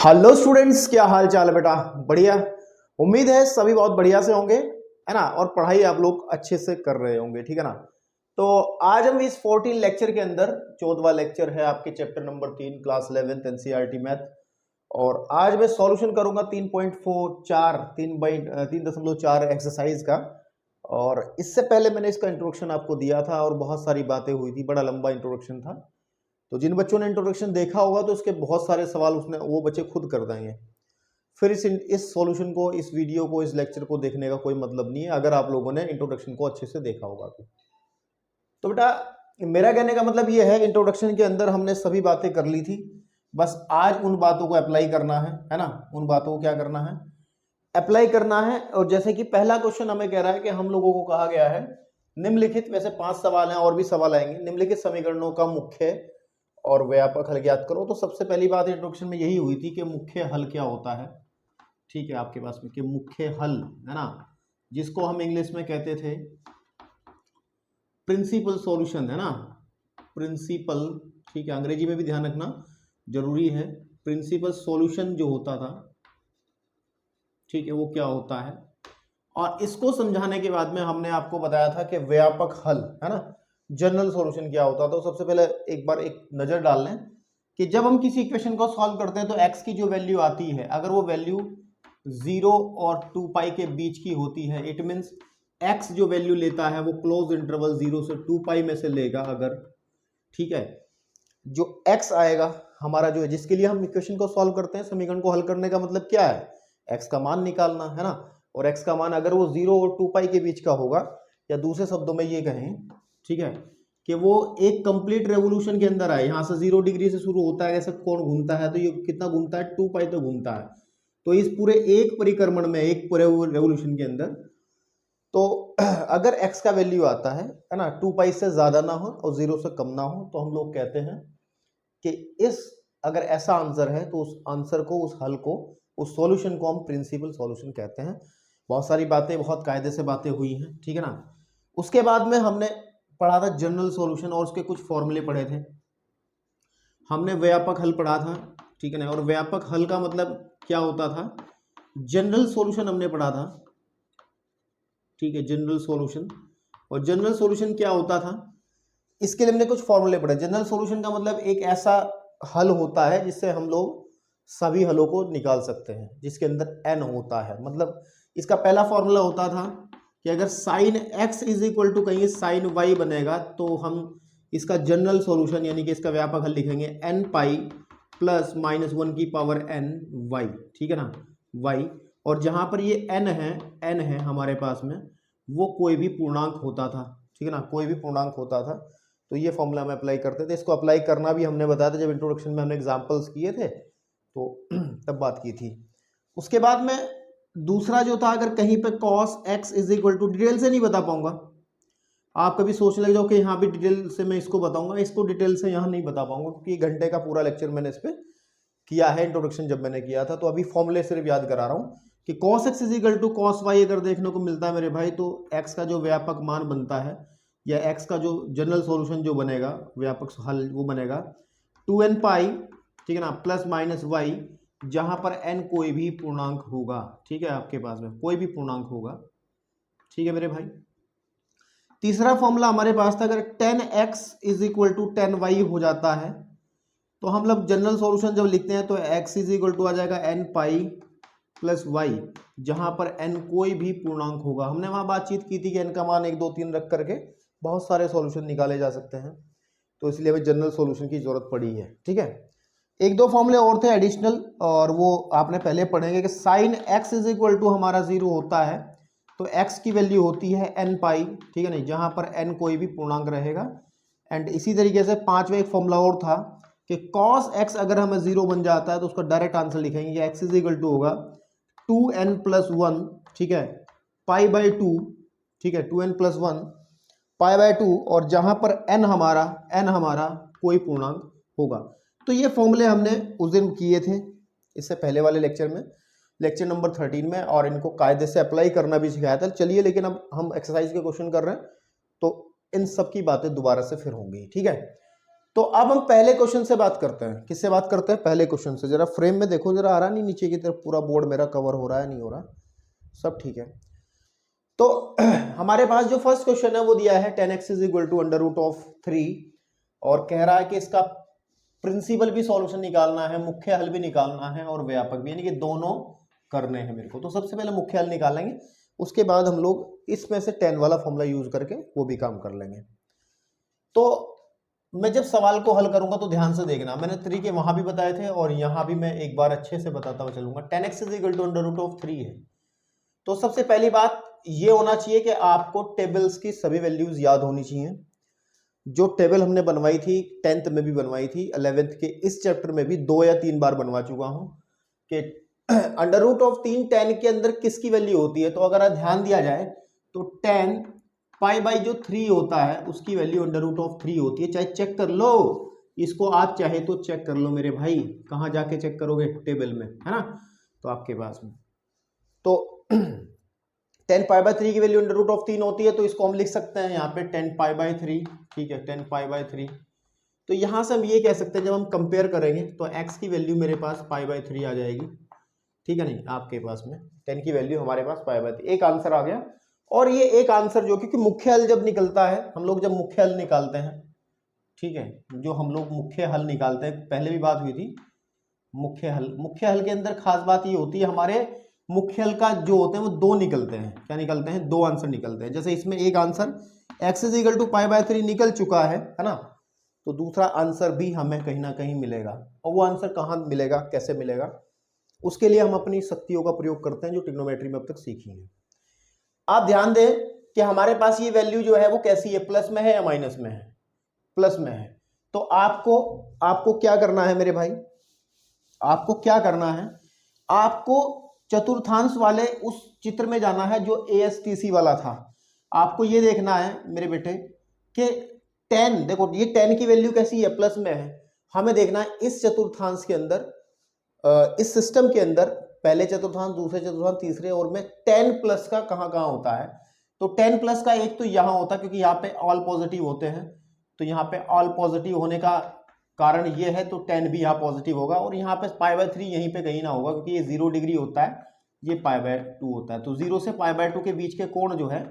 Hello students, क्या हाल चाल है बेटा? बढ़िया। उम्मीद है सभी बहुत बढ़िया से होंगे, है ना। और पढ़ाई आप लोग अच्छे से कर रहे होंगे, ठीक है ना। तो आज हम इस 14 लेक्चर के अंदर 14वां लेक्चर है आपके chapter number 3 class 11 NCERT math. और आज मैं सॉल्यूशन करूंगा 3.4 3.4 एक्सरसाइज का। और इससे पहले मैंने इसका इंट्रोडक्शन आपको दिया था और बहुत सारी बातें हुई थी, बड़ा लंबा इंट्रोडक्शन था। तो जिन बच्चों ने इंट्रोडक्शन देखा होगा तो उसके बहुत सारे सवाल उसने वो बच्चे खुद कर देंगे। फिर इस सॉल्यूशन को, इस वीडियो को, इस लेक्चर को देखने का कोई मतलब नहीं है अगर आप लोगों ने इंट्रोडक्शन को अच्छे से देखा होगा तो बेटा मेरा कहने का मतलब ये है, इंट्रोडक्शन के अंदर हमने सभी बातें कर ली थी। बस आज उन बातों को अप्लाई करना है ना। उन बातों को क्या करना है? अप्लाई करना है। और जैसे कि पहला क्वेश्चन हमें कह रहा है कि हम लोगों को कहा गया है निम्नलिखित, वैसे 5 सवाल हैं और भी सवाल आएंगे, निम्नलिखित समीकरणों का मुख्य और व्यापक हल ज्ञात करो। तो सबसे पहली बात इंट्रोडक्शन में यही हुई थी कि मुख्य हल क्या होता है, ठीक है, आपके पास में कि मुख्य हल, है ना, जिसको हम इंग्लिश में कहते थे प्रिंसिपल सॉल्यूशन, है ना, प्रिंसिपल, ठीक है, अंग्रेजी में भी ध्यान रखना जरूरी है। प्रिंसिपल सॉल्यूशन जो होता था, ठीक है, वो क्या होता है। और इसको समझाने के बाद में हमने आपको बताया था कि व्यापक हल, है ना, जनरल सॉल्यूशन क्या होता है। तो सबसे पहले एक बार एक नजर डाल लें कि जब हम किसी इक्वेशन को सॉल्व करते हैं तो x की जो वैल्यू आती है, अगर वो वैल्यू 0 और 2 पाई के बीच की होती है, इट मींस x जो वैल्यू लेता है वो क्लोज इंटरवल 0 से 2 पाई में से लेगा अगर, ठीक है। जो x आएगा हमारा, जो है जिसके लिए हम इक्वेशन को सॉल्व करते हैं, समीकरण को हल करने का मतलब क्या है? x का मान निकालना, है ना। और x का मान अगर वो 0 और 2 पाई के बीच का होगा, या दूसरे शब्दों में ये कहें, ठीक है, कि वो एक कंप्लीट रेवोल्यूशन के अंदर आए। यहाँ से 0 डिग्री से शुरू होता है, ऐसे कोण घूमता है तो ये कितना घूमता है? 2 पाई तो घूमता है। तो इस पूरे एक परिक्रमण में, एक पूरे रेवोल्यूशन के अंदर, तो अगर x का वैल्यू आता है ना, 2 पाई से ज्यादा ना हो और 0 से कम ना हो, तो हम लोग कहते हैं कि इस, अगर ऐसा आंसर है तो उस आंसर को, उस हल को, उस सॉल्यूशन को हम प्रिंसिपल सॉल्यूशन कहते हैं। बहुत सारी बातें, बहुत कायदे से बातें हुई हैं, ठीक है ना। उसके बाद में हमने पढ़ा था जनरल सॉल्यूशन और उसके कुछ फॉर्मूले पढ़े थे। हमने व्यापक हल पढ़ा था, ठीक है ना। और व्यापक हल का मतलब क्या होता था? जनरल सॉल्यूशन हमने पढ़ा था, ठीक है, जनरल सॉल्यूशन। और जनरल सॉल्यूशन क्या होता था, इसके लिए हमने कुछ फॉर्मूले पढ़े। जनरल सॉल्यूशन का मतलब एक ऐसा हल होता है जिससे हम लोग सभी हलों को निकाल सकते हैं, जिसके अंदर n होता है। मतलब इसका पहला फॉर्मूला होता था कि अगर sine x is equal to, कहीं साइन y बनेगा, तो हम इसका जनरल सॉल्यूशन यानी कि इसका व्यापक हल लिखेंगे n पाई प्लस माइनस 1 की पावर n y, ठीक है ना, y। और जहां पर ये n है हमारे पास में, वो कोई भी पूर्णांक होता था, ठीक है ना, कोई भी पूर्णांक होता था। तो ये फॉर्मूला हम अप्लाई करते थे। इसको अप्लाई करना भी हमने बताया था जब इंट्रोडक्शन में हमने एग्जांपल्स किए थे, तो तब बात की थी। उसके बाद में दूसरा जो था, अगर कहीं पे cos x is equal to, detail से नहीं बता पाऊंगा, आप कभी सोच लग जाओ कि यहाँ भी डिटेल से मैं इसको बताऊंगा, इसको डिटेल से यहाँ नहीं बता पाऊंगा क्योंकि घंटे का पूरा लेक्चर मैंने इस पर किया है, इंट्रोडक्शन जब मैंने किया था। तो अभी फॉर्मूले सिर्फ याद करा रहा हूँ कि cos x is equal to cos y अगर देखने को मिलता है मेरे भाई, तो x का जो व्यापक मान बनता है, या x का जो जनरल सॉल्यूशन जो बनेगा, व्यापक हल, वो बनेगा 2n पाई, ठीक है ना, प्लस माइनस y, जहां पर n कोई भी पूर्णांक होगा, ठीक है, आपके पास में कोई भी पूर्णांक होगा, ठीक है मेरे भाई। तीसरा फॉर्मूला हमारे पास था, अगर 10x is equal to 10y हो जाता है, तो हम लोग जनरल सॉल्यूशन जब लिखते हैं तो x इज इक्वल टू आ जाएगा n पाई प्लस y, जहां पर n कोई भी पूर्णांक होगा। हमने वहां बातचीत की थी कि n का मान 1 2 3 रख करके बहुत सारे सॉल्यूशन निकाले जा सकते हैं, तो इसलिए हमें जनरल सॉल्यूशन की जरूरत पड़ी है, ठीक है। एक दो फॉर्मूले और थे एडिशनल, और वो आपने पहले पढ़ेंगे कि sine x is equal to हमारा 0 होता है तो x की वैल्यू होती है n पाई, ठीक है नहीं, जहां पर n कोई भी पूर्णांक रहेगा। एंड इसी तरीके से पांचवा एक फॉर्मूला और था कि cos x अगर हमें 0 बन जाता है तो उसका डायरेक्ट आंसर लिखेंगे कि x इज इक्वल टू होगा 2n प्लस 1, ठीक है, पाई बाई 2, ठीक है, 2n प्लस 1 पाई बाई 2, और जहां पर n हमारा कोई पूर्णांक होगा। तो ये फॉर्मूले हमने उस दिन किए थे, इससे पहले वाले लेक्चर में, लेक्चर नंबर 13 में, और इनको कायदे से अप्लाई करना भी सिखाया था। चलिए, लेकिन अब हम एक्सरसाइज के क्वेश्चन कर रहे हैं तो इन सब की बातें दोबारा से फिर होंगी, ठीक है। तो अब हम पहले क्वेश्चन से बात करते हैं। किससे बात करते हैं? पहले क्वेश्चन से। जरा फ्रेम में देखो, जरा आ रहा नहीं नीचे की तरफ? पूरा बोर्ड मेरा कवर हो रहा है, नहीं हो रहा? सब ठीक है। तो हमारे पास जो फर्स्ट क्वेश्चन है वो दिया है 10x is equal to under root of 3 और कह रहा है कि इसका प्रिंसिपल भी सॉल्यूशन निकालना है, मुख्य हल भी निकालना है और व्यापक भी, यानी कि दोनों करने हैं मेरे को। तो सबसे पहले मुख्य हल निकालेंगे, उसके बाद हम लोग इसमें से 10 वाला फॉर्मूला यूज करके वो भी काम कर लेंगे। तो मैं जब सवाल को हल करूंगा तो ध्यान से देखना, मैंने तरीके वहां भी बताए थे और यहां भी मैं एक बार अच्छे से बताता हुआ चलूंगा। 10x is equal to under root of 3 है, तो सबसे पहली बात ये होना चाहिए कि आपको टेबल्स की सभी वैल्यूज याद होनी चाहिए। जो टेबल हमने बनवाई थी 10th में भी बनवाई थी, 11th के इस चैप्टर में भी 2 या 3 बार बनवा चुका हूं कि अंडर रूट ऑफ 3 10 के अंदर किसकी वैल्यू होती है। तो अगर ध्यान दिया जाए तो 10 पाई बाई जो 3 होता है उसकी वैल्यू अंडर रूट ऑफ 3 होती है। चाहे चेक कर लो इसको, आप चाहे तो चेक कर लो मेरे भाई। कहाँ जाके चेक करोगे? टेबल में, है ना? तो आपके पास में तो 10 पाई बाई 3 की वैल्यू अंडर रूट ऑफ 3 होती है, तो इसको हम लिख सकते हैं यहाँ पे 10 पाई बाई 3, ठीक है, 10 पाई बाई 3। तो यहाँ से हम ये कह सकते हैं जब हम कंपेयर करेंगे तो x की वैल्यू मेरे पास पाई बाई 3 आ जाएगी, ठीक है नहीं? आपके पास में 10 की वैल्यू हमारे पास पाई बाई 3, एक आंसर आ गया। और ये एक आंसर जो, क्योंकि मुख्य हल जब निकलता है, हम लोग जब मुख्य हल निकालते हैं, ठीक है, जो हम लोग मुख्य हल निकालते हैं, पहले भी बात हुई थी मुख्य हल के अंदर खास बात ये होती है, हमारे मुख्य हल का जो होते हैं वो 2 निकलते हैं। क्या निकलते हैं? 2 आंसर निकलते हैं। जैसे इसमें एक answer x is equal to pi by 3 निकल चुका है ना? तो दूसरा आंसर भी हमें कहीं ना कहीं मिलेगा, और वो आंसर कहाँ मिलेगा, कैसे मिलेगा, उसके लिए हम अपनी शक्तियों का प्रयोग करते हैं जो ट्रिग्नोमेट्री में अब तक सीखी है। आप ध्यान दें कि हमारे पास ये वैल्यू जो है वो कैसी है, प्लस में है या माइनस में है? प्लस में है। तो आपको क्या करना है मेरे भाई? आपको क्या करना है? आपको चतुर्थांश वाले उस चित्र में जाना है जो ASTC वाला था। आपको ये देखना है मेरे बेटे कि 10, देखो ये 10 की वैल्यू कैसी है, प्लस में है। हमें देखना है इस चतुर्थांश के अंदर, इस सिस्टम के अंदर पहले चतुर्थांश, दूसरे चतुर्थांश, तीसरे और में 10 प्लस का कहाँ कहाँ होता है। तो 10 प्लस का एक तो यहाँ होता है, क्योंकि यहाँ पे ऑल पॉजिटिव होते हैं, तो यहाँ पे ऑल पॉजिटिव होने का कारण ये है, तो 10 भी यहाँ पॉजिटिव होगा। और यहाँ पे पाई बाय 3 यहीं पे कहीं ना होगा, क्योंकि ये 0 डिग्री होता है, ये पाई बाय 2 होता है। तो 0 से पाई बाय 2 के बीच के कोण जो है,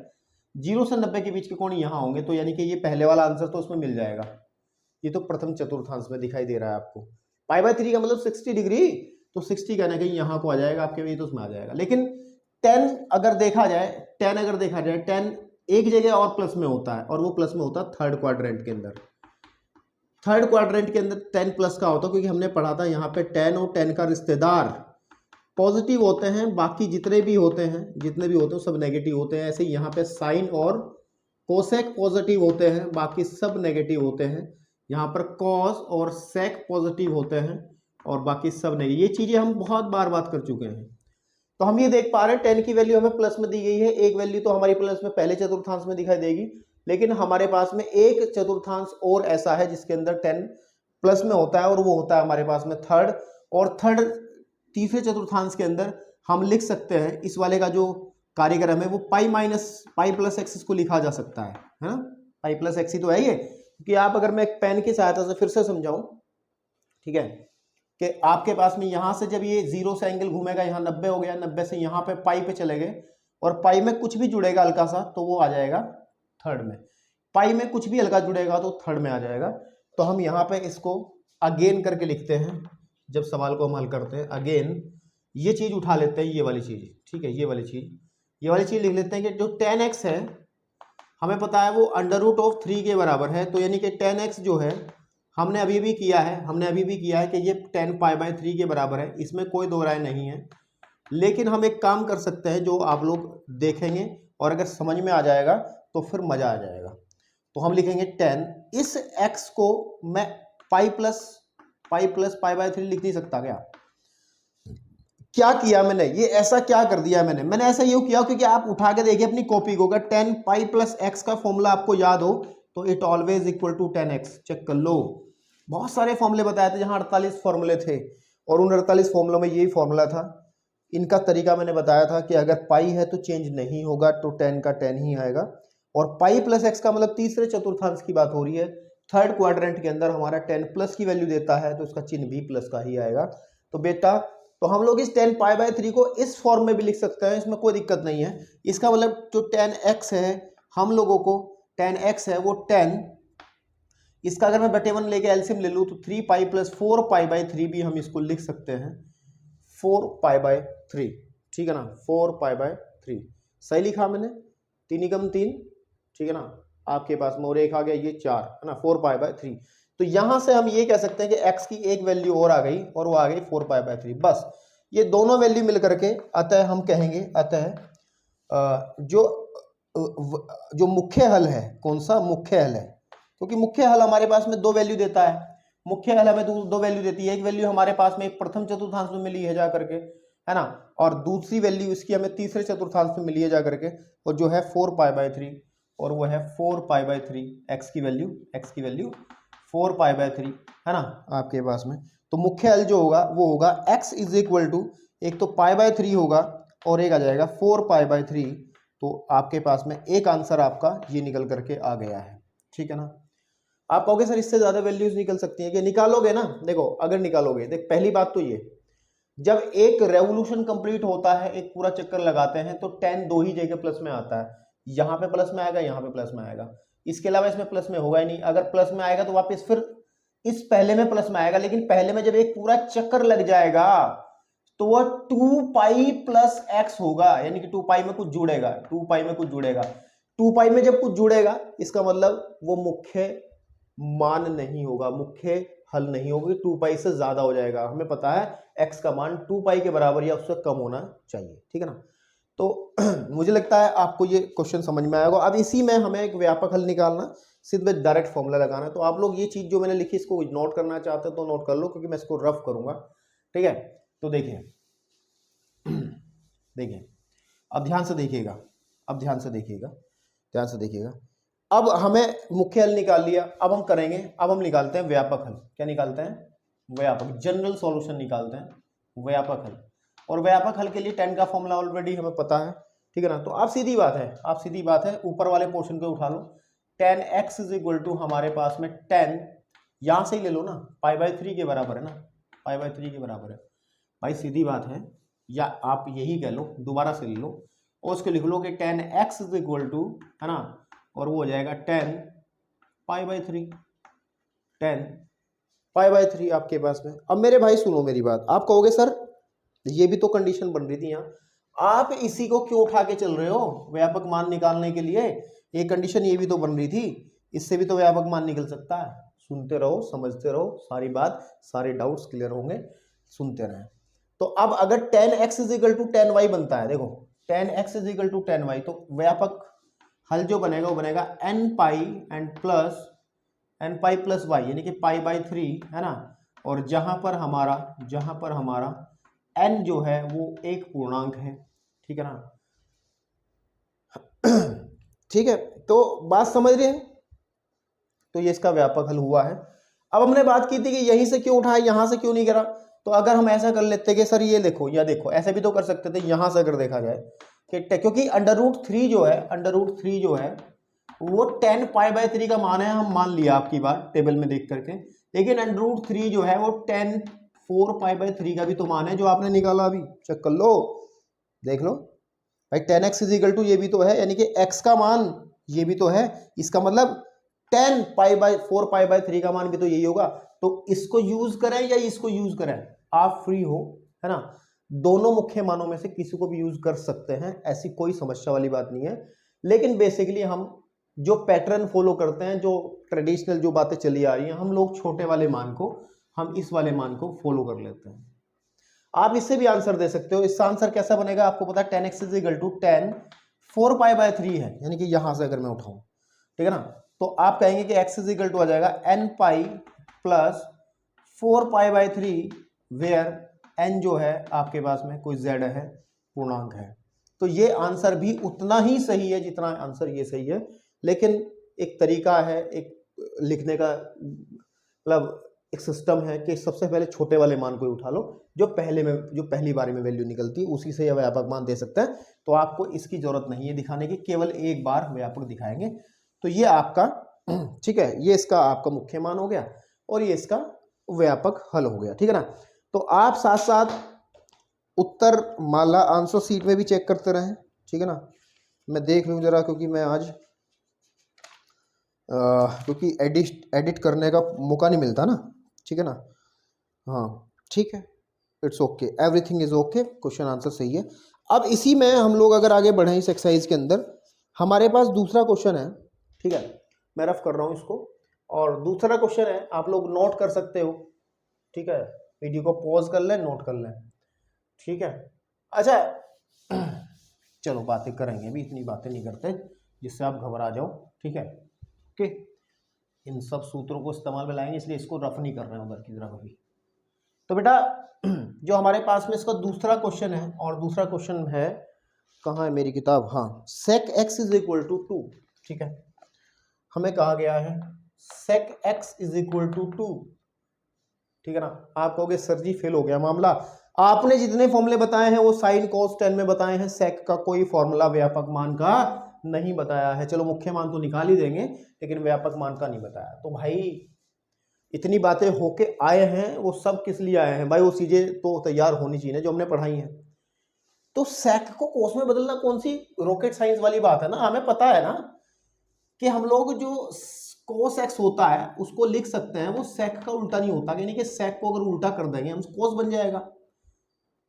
0 से 90 के बीच के कोण यहाँ होंगे। तो यानी कि ये पहले वाला आंसर तो उसमें मिल जाएगा। ये तो प्रथम चतुर्थांश में दिखाई दे रहा है आपको। पाई बाय 3 का मतलब 60 डिग्री, तो 60 कहना कहीं यहाँ को आ जाएगा आपके भी, तो उसमें आ जाएगा। लेकिन 10 अगर देखा जाए 10 एक जगह और प्लस में होता है, और वो प्लस में होता है थर्ड क्वाड्रेंट के अंदर। थर्ड क्वाड्रेंट के अंदर 10 प्लस का होता है, क्योंकि हमने पढ़ा था यहाँ पे 10 और 10 का रिश्तेदार पॉजिटिव होते हैं, बाकी जितने भी होते हैं सब नेगेटिव होते हैं। ऐसे यहाँ पे साइन और कोसेक पॉजिटिव होते हैं, बाकी सब नेगेटिव होते हैं। यहाँ पर कॉस और सेक पॉजिटिव होते हैं और बाकी सब नेगेटिव। ये चीजें हम बहुत बार बात कर चुके हैं। तो हम ये देख पा रहे हैं 10 की वैल्यू हमें प्लस में दी गई है, एक वैल्यू तो हमारी प्लस में पहले चतुर्थांश में दिखाई देगी, लेकिन हमारे पास में एक चतुर्थांश और ऐसा है जिसके अंदर 10 प्लस में होता है, और वो होता है हमारे पास में थर्ड। और थर्ड तीसरे चतुर्थांश के अंदर हम लिख सकते हैं, इस वाले का जो कार्यक्रम है वो पाई प्लस एक्स इसको लिखा जा सकता है ना? पाई प्लस एक्स ही तो है ये। क्योंकि आप अगर मैं एक पेन की सहायता से फिर से समझाऊं, ठीक है, कि आपके पास में यहां से जब ये 0 से एंगल घूमेगा, यहाँ 90 हो गया, 90 से यहाँ पे पाई पे चले गए, और पाई में कुछ भी जुड़ेगा हल्का सा तो वो आ जाएगा थर्ड में। पाई में कुछ भी हल्का जुड़ेगा तो थर्ड में आ जाएगा। तो हम यहाँ पे इसको अगेन करके लिखते हैं, जब सवाल को हम हल करते हैं अगेन ये चीज उठा लेते हैं, ये वाली चीज, ठीक है, ये वाली चीज लिख लेते हैं कि जो 10x है हमें पता है वो अंडर रूट ऑफ 3 के बराबर है। तो यानी कि 10x जो है हमने अभी भी किया है कि ये 10 पाई बाय 3 के बराबर है, इसमें कोई दो राय नहीं है। लेकिन हम एक काम कर सकते हैं जो आप लोग देखेंगे, और अगर समझ में आ जाएगा तो फिर मजा आ जाएगा। तो हम लिखेंगे 10, इस x को मैं पाई बाय 3 लिख नहीं सकता क्या किया मैंने, ये ऐसा क्या कर दिया मैंने ऐसा ये किया क्योंकि आप उठा के देखिए अपनी कॉपी को, अगर 10 पाई प्लस एक्स का फॉर्मूला आपको याद हो तो it always equal to 10x। Check कर लो, बहुत सारे फॉर्मूले बताए थे जहां 48 फॉर्मूले थे, और उन 48 फॉर्मूलों में यही फॉर्मूला था। इनका तरीका मैंने बताया था कि अगर पाई है तो चेंज नहीं होगा, तो 10 का 10 ही आएगा। और पाई प्लस एक्स का मतलब तीसरे चतुर्थांश की बात हो रही है, थर्ड क्वाड्रेंट के अंदर हमारा 10 प्लस की वैल्यू देता है तो इसका चिन्ह भी प्लस का ही आएगा। तो बेटा तो हम लोग इस 10 पाई बाय 3 को इस फॉर्म में भी लिख सकते हैं, इसमें कोई दिक्कत नहीं है। इसका मतलब जो 10x है हम लोगों को 10x है वो 10, इसका अगर मैं बटे 1 लेके एलसीएम ले लूँ तो 3 पाई प्लस 4 पाई बाय 3 भी हम इसको लिख सकते हैं 4 पाई बाय 3, ठीक है ना, 4 पाई बाय 3 सही लिखा मैंने, 3 एकम 3, ठीक है ना, आपके पास में और एक आ गया ये 4 है ना, 4 पाई बाय 3। तो यहां से हम ये कह सकते हैं कि x की एक वैल्यू और आ गई और वो आ गई 4 पाई बाय 3। बस ये दोनों वैल्यू मिल करके अतः हम कहेंगे अतः जो मुख्य हल है, कौन सा मुख्य हल है, क्योंकि मुख्य हल हमारे पास में दो वैल्यू देता है, मुख्य हल हमें दो वैल्यू देती है। एक वैल्यू हमारे पास में एक प्रथम चतुर्थांश में मिली है जा करके, है ना, और दूसरी वैल्यू इसकी हमें तीसरे चतुर्थांश में मिली है जा करके, और जो है 4 पाई बाय 3, और वो है 4 पाई बाय 3, x की वैल्यू 4 पाई बाय 3 है ना आपके पास में। तो मुख्य हल जो होगा वो होगा x इज इक्वल टू, एक तो पाई बाय 3 होगा और एक आ जाएगा 4 पाई बाय 3। तो आपके पास में एक आंसर आपका ये निकल करके आ गया है, ठीक है ना। आप कहोगे सर इससे ज्यादा वैल्यूज निकल सकती हैं, कि निकालोगे ना, देखो अगर निकालोगे, देख पहली बात तो ये, जब एक रेवोल्यूशन कंप्लीट होता है, एक पूरा चक्कर लगाते हैं, तो 10 दो ही जगह प्लस में आता है, यहाँ पे प्लस में आएगा, यहाँ पे प्लस में आएगा, इसके अलावा इसमें प्लस में होगा ही नहीं। अगर प्लस में आएगा तो वापस फिर इस पहले में प्लस में आएगा, लेकिन पहले में जब एक पूरा चक्कर लग जाएगा तो वह 2 पाई प्लस x होगा, यानी कि 2 पाई में कुछ जुड़ेगा, 2 पाई में कुछ जुड़ेगा। 2 पाई में जब कुछ जुड़ेगा इसका मतलब वो मुख्य मान नहीं होगा, मुख्य हल नहीं होगी, 2 पाई से ज्यादा हो जाएगा। हमें पता है x का मान 2 पाई के बराबर या उससे कम होना चाहिए, ठीक है ना। तो मुझे लगता है आपको ये क्वेश्चन समझ में आएगा। अब इसी में हमें एक व्यापक हल निकालना, सीधे डायरेक्ट फॉर्मूला लगाना है। तो आप लोग ये चीज जो मैंने लिखी इसको नोट करना चाहते हो तो नोट कर लो, क्योंकि मैं इसको रफ करूंगा, ठीक है। तो देखिए देखिए अब ध्यान से देखिएगा, ध्यान से देखिएगा। अब हमें मुख्य हल निकाल लिया, अब हम करेंगे, अब हम निकालते हैं व्यापक हल। क्या निकालते हैं? व्यापक, जनरल सॉल्यूशन निकालते हैं, व्यापक हल। और व्यापक हल के लिए 10 का फॉर्मूला ऑलरेडी हमें पता है, ठीक है ना। तो आप सीधी बात है ऊपर वाले पोर्शन को उठा लो, 10x इज इक्वल टू हमारे पास में 10, यहां से ही ले लो ना, पाई बाय 3 के बराबर है ना, पाई बाय 3 के बराबर है भाई, सीधी बात है। या आप यही कह लो, दोबारा से ले लो और उसको लिख लो कि 10x इज इक्वल टू, है ना, और वो हो जाएगा 10 पाई बाय 3, 10 पाई बाय 3 आपके पास में। अब मेरे भाई सुनो मेरी बात, आप कहोगे सर ये भी तो कंडीशन बन रही थी यहाँ, आप इसी को क्यों उठा के चल रहे हो व्यापक मान निकालने के लिए? ये कंडीशन ये भी तो बन रही थी, इससे भी तो व्यापक मान निकल सकता है। सुनते रहो, समझते रहो, सारी बात, सारे डाउट्स क्लियर होंगे, सुनते रहें। तो अब अगर 10x is equal to 10y बनता है, देखो 10x is equal to 10y, तो व्यापक हल जो बनेगा वो बनेगा n पाई प्लस y, यानी कि पाई बाय 3, है ना। और जहां पर हमारा n जो है वो एक पूर्णांक है, ठीक है ना। ठीक है, तो बात समझ रहे हैं? तो ये इसका व्यापक हल हुआ है। अब हमने बात की थी कि यहीं से क्यों उठाया, यहां से क्यों नहीं करा। तो अगर हम ऐसा कर लेते कि सर ये देखो, या देखो ऐसे भी तो कर सकते थे, यहां से अगर देखा जाए कि क्योंकि अंडर रूट थ्री जो है वो 10 पाई बाय 3 का मान है, हम मान लिया आपकी बात टेबल में देख करके, लेकिन अंडर रूट 3 जो है वो 10 4 पाई बाय 3 का भी तो मान है, जो आपने निकाला अभी, चेक कर लो, देख लो भाई। 10x इज इक्वल टू ये भी तो है, यानी कि x का मान ये भी तो है, इसका मतलब 10 पाई बाय 4 पाई बाय 3 का मान भी तो यही होगा। तो इसको यूज करें या इसको यूज करें, आप फ्री हो, है ना। दोनों मुख्य मानों में से किसी को भी यूज कर सकते हैं, ऐसी कोई समस्या वाली बात नहीं है। लेकिन बेसिकली हम जो पैटर्न फॉलो करते हैं, जो ट्रेडिशनल जो बातें चली आ रही हैं, हम लोग छोटे वाले मान को, हम इस वाले मान को फॉलो कर लेते हैं। आप इससे भी आंसर दे सकते हो। इसका आंसर कैसा बनेगा आपको पता है, 10x is equal to 10 4 pi by 3 है, यानी कि यहां से अगर मैं उठाऊं, ठीक है ना, तो आप कहेंगे कि x इज इक्वल टू आ जाएगा n pi plus 4 pi by 3, where n जो है आपके पास में कोई z है, पूर्णांक है। तो ये आंसर भी उतना ही सही है जितना आंसर ये सही है, लेकिन एक तरीका है, एक लिखने का मतलब एक सिस्टम है कि सबसे पहले छोटे वाले मान को उठा लो, जो पहली बारी में वैल्यू निकलती है उसी से यह व्यापक मान दे सकते हैं। तो आपको इसकी जरूरत नहीं है दिखाने की, केवल एक बार व्यापक दिखाएंगे। तो ये आपका ठीक है, ये इसका आपका मुख्य मान हो गया और ये इसका व्यापक हल हो गया। ठीक है ना, तो आप साथ साथ उत्तर माला आंसर सीट में भी चेक करते रहें। ठीक है ना, मैं देख लूँ जरा, क्योंकि मैं आज क्योंकि एडिट करने का मौका नहीं मिलता ना। ठीक है ना, हाँ ठीक है, it's okay, everything is okay, question answer सही है। अब इसी में हम लोग अगर आगे बढ़ें इस एक्सरसाइज के अंदर, हमारे पास दूसरा क्वेश्चन है। ठीक है, मैं रफ कर रहा हूँ इसको, और दूसरा क्वेश्चन है, आप लोग नोट कर सकते हो। ठीक है, वीडियो को पॉज कर लें, नोट कर लें। ठीक है, अच्छा चलो बातें करेंगे, अभी इतनी बातें नहीं करते जिससे आप घबरा जाओ। ठीक है, ओके, इन सब सूत्रों को इस्तेमाल में लाएंगे, इसलिए इसको रफ नहीं कर रहे हैं उधर की तरफ अभी। तो बेटा जो हमारे पास में इसका दूसरा क्वेश्चन है, और दूसरा क्वेश्चन है, कहाँ है मेरी किताब, हाँ, sec x is equal to 2। ठीक है, हमें कहा गया है sec x is equal to 2। ठीक है ना, आप कहोगे सर जी फेल हो गया मामला, आपने जितने फॉर्मूले बताए हैं वो साइन cos tan में बताए हैं, sec का कोई फॉर्मूला व्यापक मान का नहीं बताया है। चलो मुख्य मान तो निकाल ही देंगे, लेकिन व्यापक मान का नहीं बताया। तो भाई इतनी बातें होके आए हैं, वो सब किस लिए आए हैं भाई, वो चीजें तो तैयार होनी चाहिए जो हमने पढ़ाई है। तो सेक को कोस में बदलना कौन सी रॉकेट साइंस वाली बात है ना, हमें पता है ना कि हम लोग जो कोस एक्स होता है उसको लिख सकते हैं, वो सेक का उल्टा नहीं होता, यानी कि सेक को अगर उल्टा कर देंगे हम कोस बन जाएगा।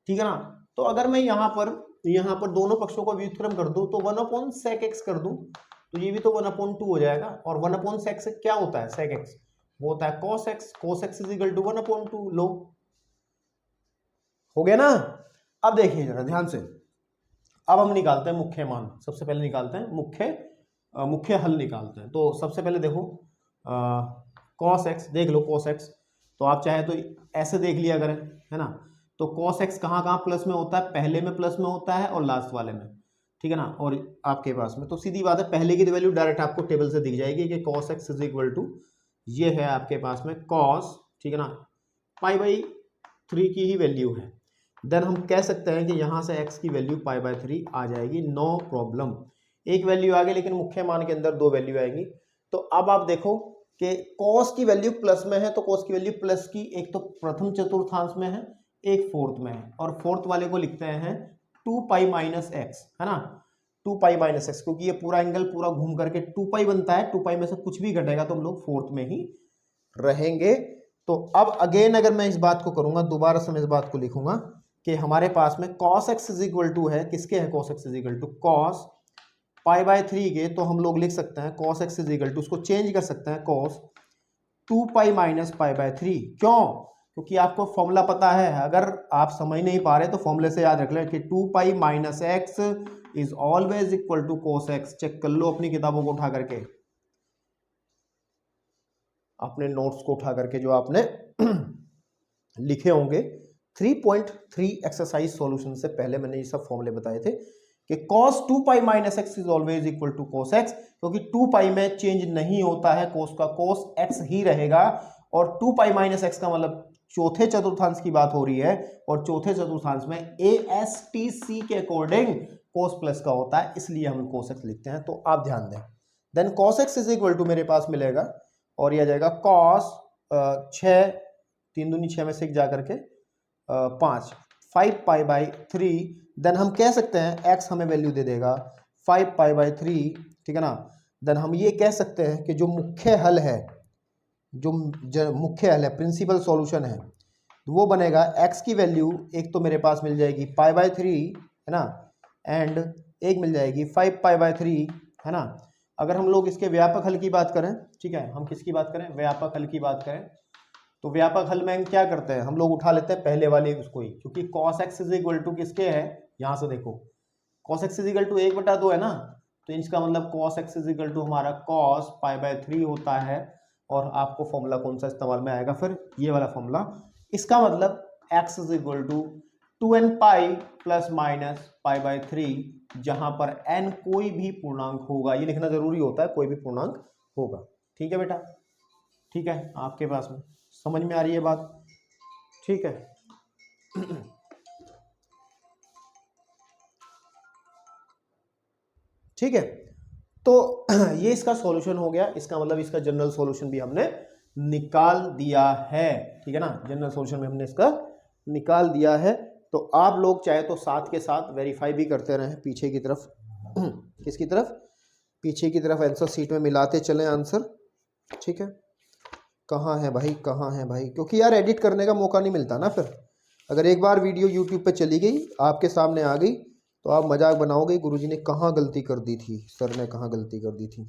ठीक है ना, तो अगर मैं यहाँ पर दोनों पक्षों को व्युत्क्रम कर दूं तो 1/sec x कर दूं, तो ये भी तो 1/2 हो जाएगा, और 1/sec से क्या होता है sec x, वो होता है cos x is equal to 1/2। लो हो गया ना। अब देखिए जरा ध्यान से, अब हम निकालते हैं मुख्य मान। सबसे पहले निकालते हैं मुख्य हल निकालते हैं। तो सबसे पहले देखो cos x, देख लो cos x, तो आप चाहे तो ऐसे देख लिया करें, है ना। तो cos x कहाँ कहाँ प्लस में होता है, पहले में प्लस में होता है और लास्ट वाले में। ठीक है ना, और आपके पास में तो सीधी बात है, पहले की वैल्यू डायरेक्ट आपको टेबल से दिख जाएगी कि cos x is equal to, ये है आपके पास में cos, ठीक है ना, π/3 की ही वैल्यू है। देन हम कह सकते हैं कि यहाँ से x की वैल्यू π/3 आ जाएगी, नो प्रॉब्लम। एक वैल्यू आ गई, लेकिन मुख्य मान के अंदर दो वैल्यू आएंगी। तो अब आप देखो कि cos की वैल्यू प्लस में है, तो cos की वैल्यू प्लस की एक तो प्रथम चतुर्थांश में है, एक फोर्थ में है, और फोर्थ वाले को लिखते हैं 2π-x, है ना, 2π-x, क्योंकि ये पूरा एंगल पूरा घूम करके 2π बनता है, 2π में से कुछ भी घटेगा तो हम लोग फोर्थ में ही रहेंगे। तो अब अगेन अगर मैं इस बात को करूंगा, दोबारा से मैं इस बात को लिखूंगा कि हमारे पास में cos x is equal to है, किसके है cos x is equal to cos π/3 के, तो हम लोग लिख सकते हैं cos x is equal to, उसको चेंज कर सकते हैं cos 2π-π/3। क्यों? क्योंकि आपको फॉर्मूला पता है, अगर आप समझ नहीं पा रहे तो फॉर्मूले से याद रख ले कि 2π-x is always equal to cos x। चेक कर लो अपनी किताबों को उठा करके, अपने नोट्स को उठा करके जो आपने लिखे होंगे। 3.3 एक्सरसाइज सॉल्यूशन से पहले मैंने ये सब फॉर्मूले बताए थे कि cos 2π-x is always equal to cos x, क्योंकि 2π में चेंज नहीं होता है, cos का cos x ही रहेगा, और 2π-x का मतलब चौथे चतुर्थांश की बात हो रही है, और चौथे चतुर्थांश में ASTC के अकॉर्डिंग cos प्लस का होता है, इसलिए हम cos x लिखते हैं। तो आप ध्यान दें, then cos x is equal to मेरे पास मिलेगा, और यह आ जाएगा cos 6, 3 दूनी 6 में से एक जा करके 5, 5π/3। देन हम कह सकते हैं x हमें वैल्यू दे देगा 5π/3, ठीक है ना। देन हम ये कह सकते हैं कि जो मुख्य हल है, जो मुख्य हल है, प्रिंसिपल सॉल्यूशन है, वो बनेगा x की वैल्यू एक तो मेरे पास मिल जाएगी π/3, है ना, एंड एक मिल जाएगी 5π/3, है ना। अगर हम लोग इसके व्यापक हल की बात करें, ठीक है, हम किसकी बात करें, व्यापक हल की बात करें, तो व्यापक हल में क्या करते हैं, हम लोग उठा लेते हैं पहले वाले उसको ही, क्योंकि cos x is equal to किसके है, यहां से देखो cos x is equal to 1/2 है ना, तो इसका मतलब cos x is equal to हमारा cos π/3 होता है। और आपको फॉर्मूला कौन सा इस्तेमाल में आएगा, फिर ये वाला फॉर्मूला। इसका मतलब x is equal to 2nπ ± π/3, जहां पर n कोई भी पूर्णांक होगा, ये लिखना जरूरी होता है, कोई भी पूर्णांक होगा। ठीक है बेटा, ठीक है, आपके पास में समझ में आ रही है बात, ठीक है। ठीक है, तो ये इसका सॉल्यूशन हो गया, इसका मतलब इसका जनरल सॉल्यूशन भी हमने निकाल दिया है, ठीक है ना। जनरल सॉल्यूशन में हमने इसका निकाल दिया है। तो आप लोग चाहे तो साथ के साथ वेरीफाई भी करते रहें पीछे की तरफ। किसकी तरफ? पीछे की तरफ आंसर शीट में मिलाते चलें आंसर, ठीक है। कहाँ है भाई, कहाँ है भाई, क्योंकि यार एडिट करने का मौका नहीं मिलता ना फिर। अगर एक बार वीडियो यूट्यूब पे चली गई, आपके सामने आ गई, तो आप मजाक बनाओगे गुरुजी ने कहाँ गलती कर दी थी, सर ने कहाँ गलती कर दी थी।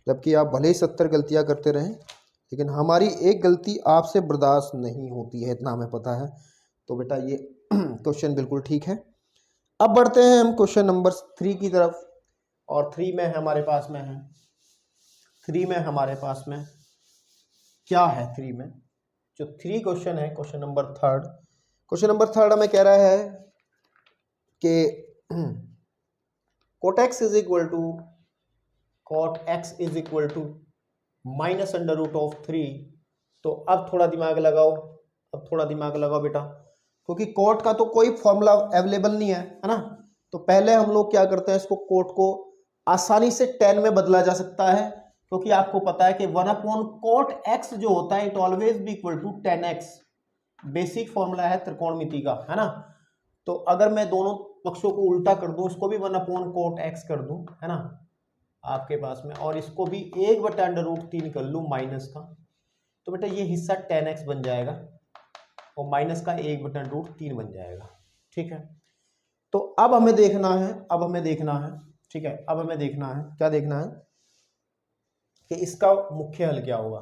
जबकि आप भले ही 70 गलतियाँ करते रहें, लेकिन हमारी एक गलती आपसे बर्दाश्त नहीं होती है, इतना हमें पता है। तो बेटा ये क्वेश्चन बिल्कुल ठीक है। अब बढ़ते हैं हम क्वेश्चन नंबर 3 की तरफ। और 3 में हमारे पास में है, 3 में हमारे पास में क्या है? 3 में जो 3 क्वेश्चन है, क्वेश्चन नंबर 3, क्वेश्चन नंबर 3 हमें कह रहा है कि cot x is equal to minus under root of 3। तो अब थोड़ा दिमाग लगाओ, अब थोड़ा दिमाग लगाओ बेटा, क्योंकि कोट का तो कोई फॉर्मूला अवेलेबल नहीं है, है ना। तो पहले हम लोग क्या करते हैं, इसको कोट को आसानी से 10 में बदला जा सकता है, क्योंकि आपको पता है कि 1/cot x जो होता है it always be equal to 10x। Basic formula है त्रिकोणमिति का, है ना। तो अगर मैं दोनों पक्षों को उल्टा कर दूं, इसको भी 1/cot x कर दूं, है ना, आपके पास में, और इसको भी 1/√3 कर लूं माइनस का, तो बेटा ये हिस्सा 10x बन जाएगा और माइनस का 1/√3 बन जाएगा, ठीक है। तो अब हमें देखना है, अब हमें देखना है, ठीक है, अब हमें देखना है, क्या देखना है कि इसका मुख्य हल क्या होगा।